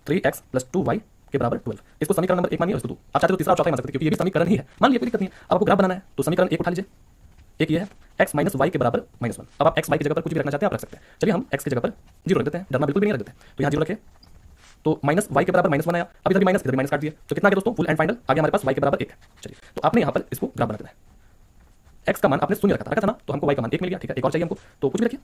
3x + 2y के बराबर 12। इसको समीकरण नंबर 1 मानिए और इसको 2। आप चाहते हो तीसरा और चौथा मान सकते हैं क्योंकि ये भी समीकरण ही है, मान लिया, कोई दिक्कत नहीं है। अब आपको ग्राफ बनाना है तो समीकरण 1 उठा लीजिए, एक ये है x - y के बराबर -1। अब आप x y की जगह पर कुछ भी रखना चाहते हैं आप रख सकते हैं। चलिए हम x की जगह पर 0 रख देते हैं, डरना बिल्कुल भी नहीं रख देते हैं। तो यहाँ 0 रखे तो -y के बराबर -1 आया, अब इधर भी माइनस, इधर भी माइनस काट दिए, तो कितना आ गया दोस्तों, फुल एंड फाइनल आ गया हमारे पास y के बराबर 1 है। चलिए तो आपने यहाँ पर इसको ग्राफ बना देना है। x का मान आपने शून्य रखा था ना, तो हमको y का मान 1 मिल गया, ठीक है। एक और चाहिए हमको, तो कुछ भी रखिए।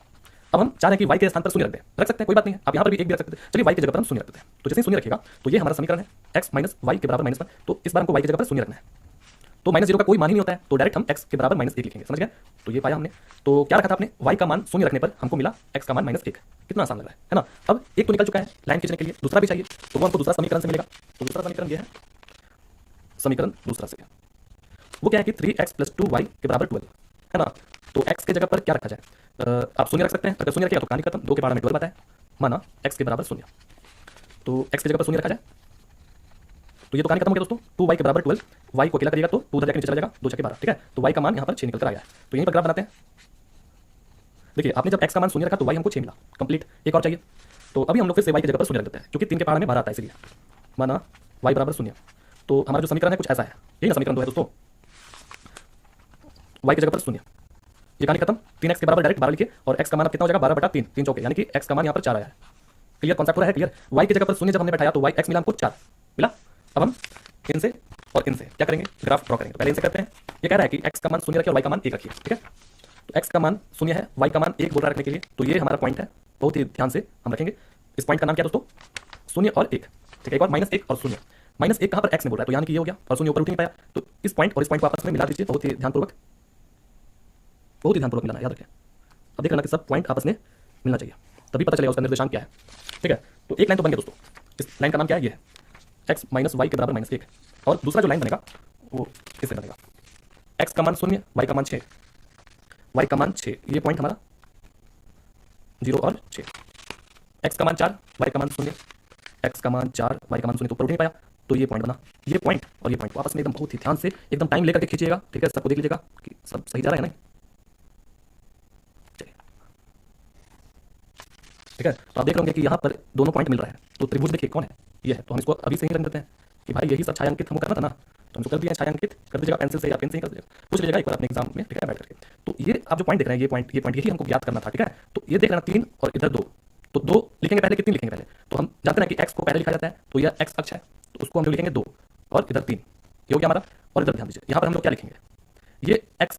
अब हम चाह रहे हैं कि y के स्थान पर शून्य रख दें, रख सकते हैं, कोई बात नहीं है, आप यहाँ पर भी 1 भी रख सकते हैं। चलिए y की जगह पर हम शून्य रख देते हैं। तो जैसे ही शून्य रखेगा तो ये हमारा समीकरण है, x - y के बराबर -1। तो इस बार हमको y की जगह पर शून्य रखना है, तो -0 का कोई मान ही नहीं होता है, तो डायरेक्ट हम x के बराबर -1 लिखेंगे, समझ गए। तो ये पाया हमने। तो क्या रखा था आपने, y का मान शून्य रखने पर हमको मिला x का मान -1। कितना आसान लग रहा है ना। अब एक तो निकल चुका है लाइन खींचने के लिए, दूसरा भी चाहिए, तो वो हमको दूसरा समीकरण से मिलेगा। तो दूसरा समीकरण ये है, समीकरण दूसरा से वो क्या है कि 3x + 2y के बराबर 12 है ना। तो x के जगह पर क्या रखा जाए, आप शून्य रख सकते हैं। अगर शून्य रखिएगा तो कहानी खत्म, 2 के बारे में 12 आता है, माना x के बराबर शून्य, तो x की जगह पर शून्य रखा जाए तो ये तो कहानी खत्म हो गया दोस्तों। 2y के बराबर 12, y को अकेला करिएगा तो 2 उधर जाकर नीचे चला जाएगा, 2 छक्के 12, ठीक है। तो y का मान यहाँ पर 6 निकल कर आया है। तो यहीं पर ग्राफ बनाते हैं। देखिए आपने जब x का मान शून्य रखा तो y हमको 6 मिला, कंप्लीट। एक और चाहिए, तो अभी हम लोग फिर से y की जगह पर शून्य रख देते हैं, क्योंकि 3 के पहाड़ में 12 आता है, इसलिए माना y बराबर 0। तो हमारा जो समीकरण है कुछ ऐसा है, यही ना समीकरण 2 है दोस्तों, y की जगह पर 0, ये कहानी खत्म। 3x के बराबर डायरेक्ट 12 लिखिए और x का मान अब कितना हो जाएगा 12/3, 3 चौके, यानी कि x का मान यहाँ पर 4 आया है। क्लियर, कॉन्सेप्ट पूरा है क्लियर। y की जगह पर 0 जब हमने बैठाया तो y x मिला हमको 4 मिला। अब हम इनसे और इनसे क्या करेंगे, ग्राफ ड्रॉ करेंगे। पहले इनसे करते हैं। ये कह रहा है कि x का मान 0 रखिए और y का मान 1 रखिए, ठीक है। तो x का मान 0 है, y का मान 1 बोल रहा है रखने के लिए, तो ये हमारा पॉइंट है, बहुत ही ध्यान से हम रखेंगे। इस पॉइंट का नाम क्या है दोस्तों, 0 और 1, ठीक है। एक और -1 और 0, -1 कहाँ पर x में बोल रहा है, तो यानी कि ये हो गया और 0 ऊपर उठ नहीं पाया, तो इस पॉइंट और इस पॉइंट को आपस में मिला दीजिए, बहुत ही ध्यानपूर्वक मिलाना, याद रखें। अब देख लेना कि सब पॉइंट आपस में मिलना चाहिए, तभी पता चलेगा उसका निर्देशांक क्या है, ठीक है। तो एक लाइन तो बन गया दोस्तों, इस लाइन का नाम क्या है, ये है x माइनस वाई के बराबर -1, और दूसरा जो लाइन बनेगा वो इससे बनेगा, x का मान 0, y का मान 6, y का मान 6, ये पॉइंट हमारा 0 और 6, x का मान 4, y का मान 0, x का मान 4, y का मान 0, तो ऊपर उठ नहीं पाया, तो ये पॉइंट बना। ये पॉइंट और ये पॉइंट को आपस में एकदम बहुत ही ध्यान से एकदम टाइम लेकर के खींचिएगा, ठीक है। सबको देख लीजिएगा कि सब सही जा रहा है ना, ठीक है। तो आप देख लोगे कि यहाँ पर दोनों पॉइंट मिल रहा है, तो त्रिभुज देखिए कौन है, ये है। तो हम इसको अभी से ही रंग देते हैं कि भाई यही सब छायांकित हमको करना था ना, तो हम इसको कर दिया छायांकित, कर दीजिएगा पेंसिल से या पेन से ही कर दीजिएगा, पूछ लीजिएगा एक बार अपने एग्जाम में, ठीक है, बैठ करके। तो ये आप जो पॉइंट देख रहे हैं, ये पॉइंट यही हमको ज्ञात करना था, ठीक है। तो ये देख लेना 3 और इधर 2, तो 2 लिखेंगे पहले, कितनी लिखेंगे पहले, तो हम जानते हैं कि x को पहले लिखा जाता है, तो यह x अक्ष है, तो उसको हम जो लिखेंगे 2 और इधर 3, ये हो गया हमारा। और इधर ध्यान दीजिए, यहाँ पर हम लोग क्या लिखेंगे, ये x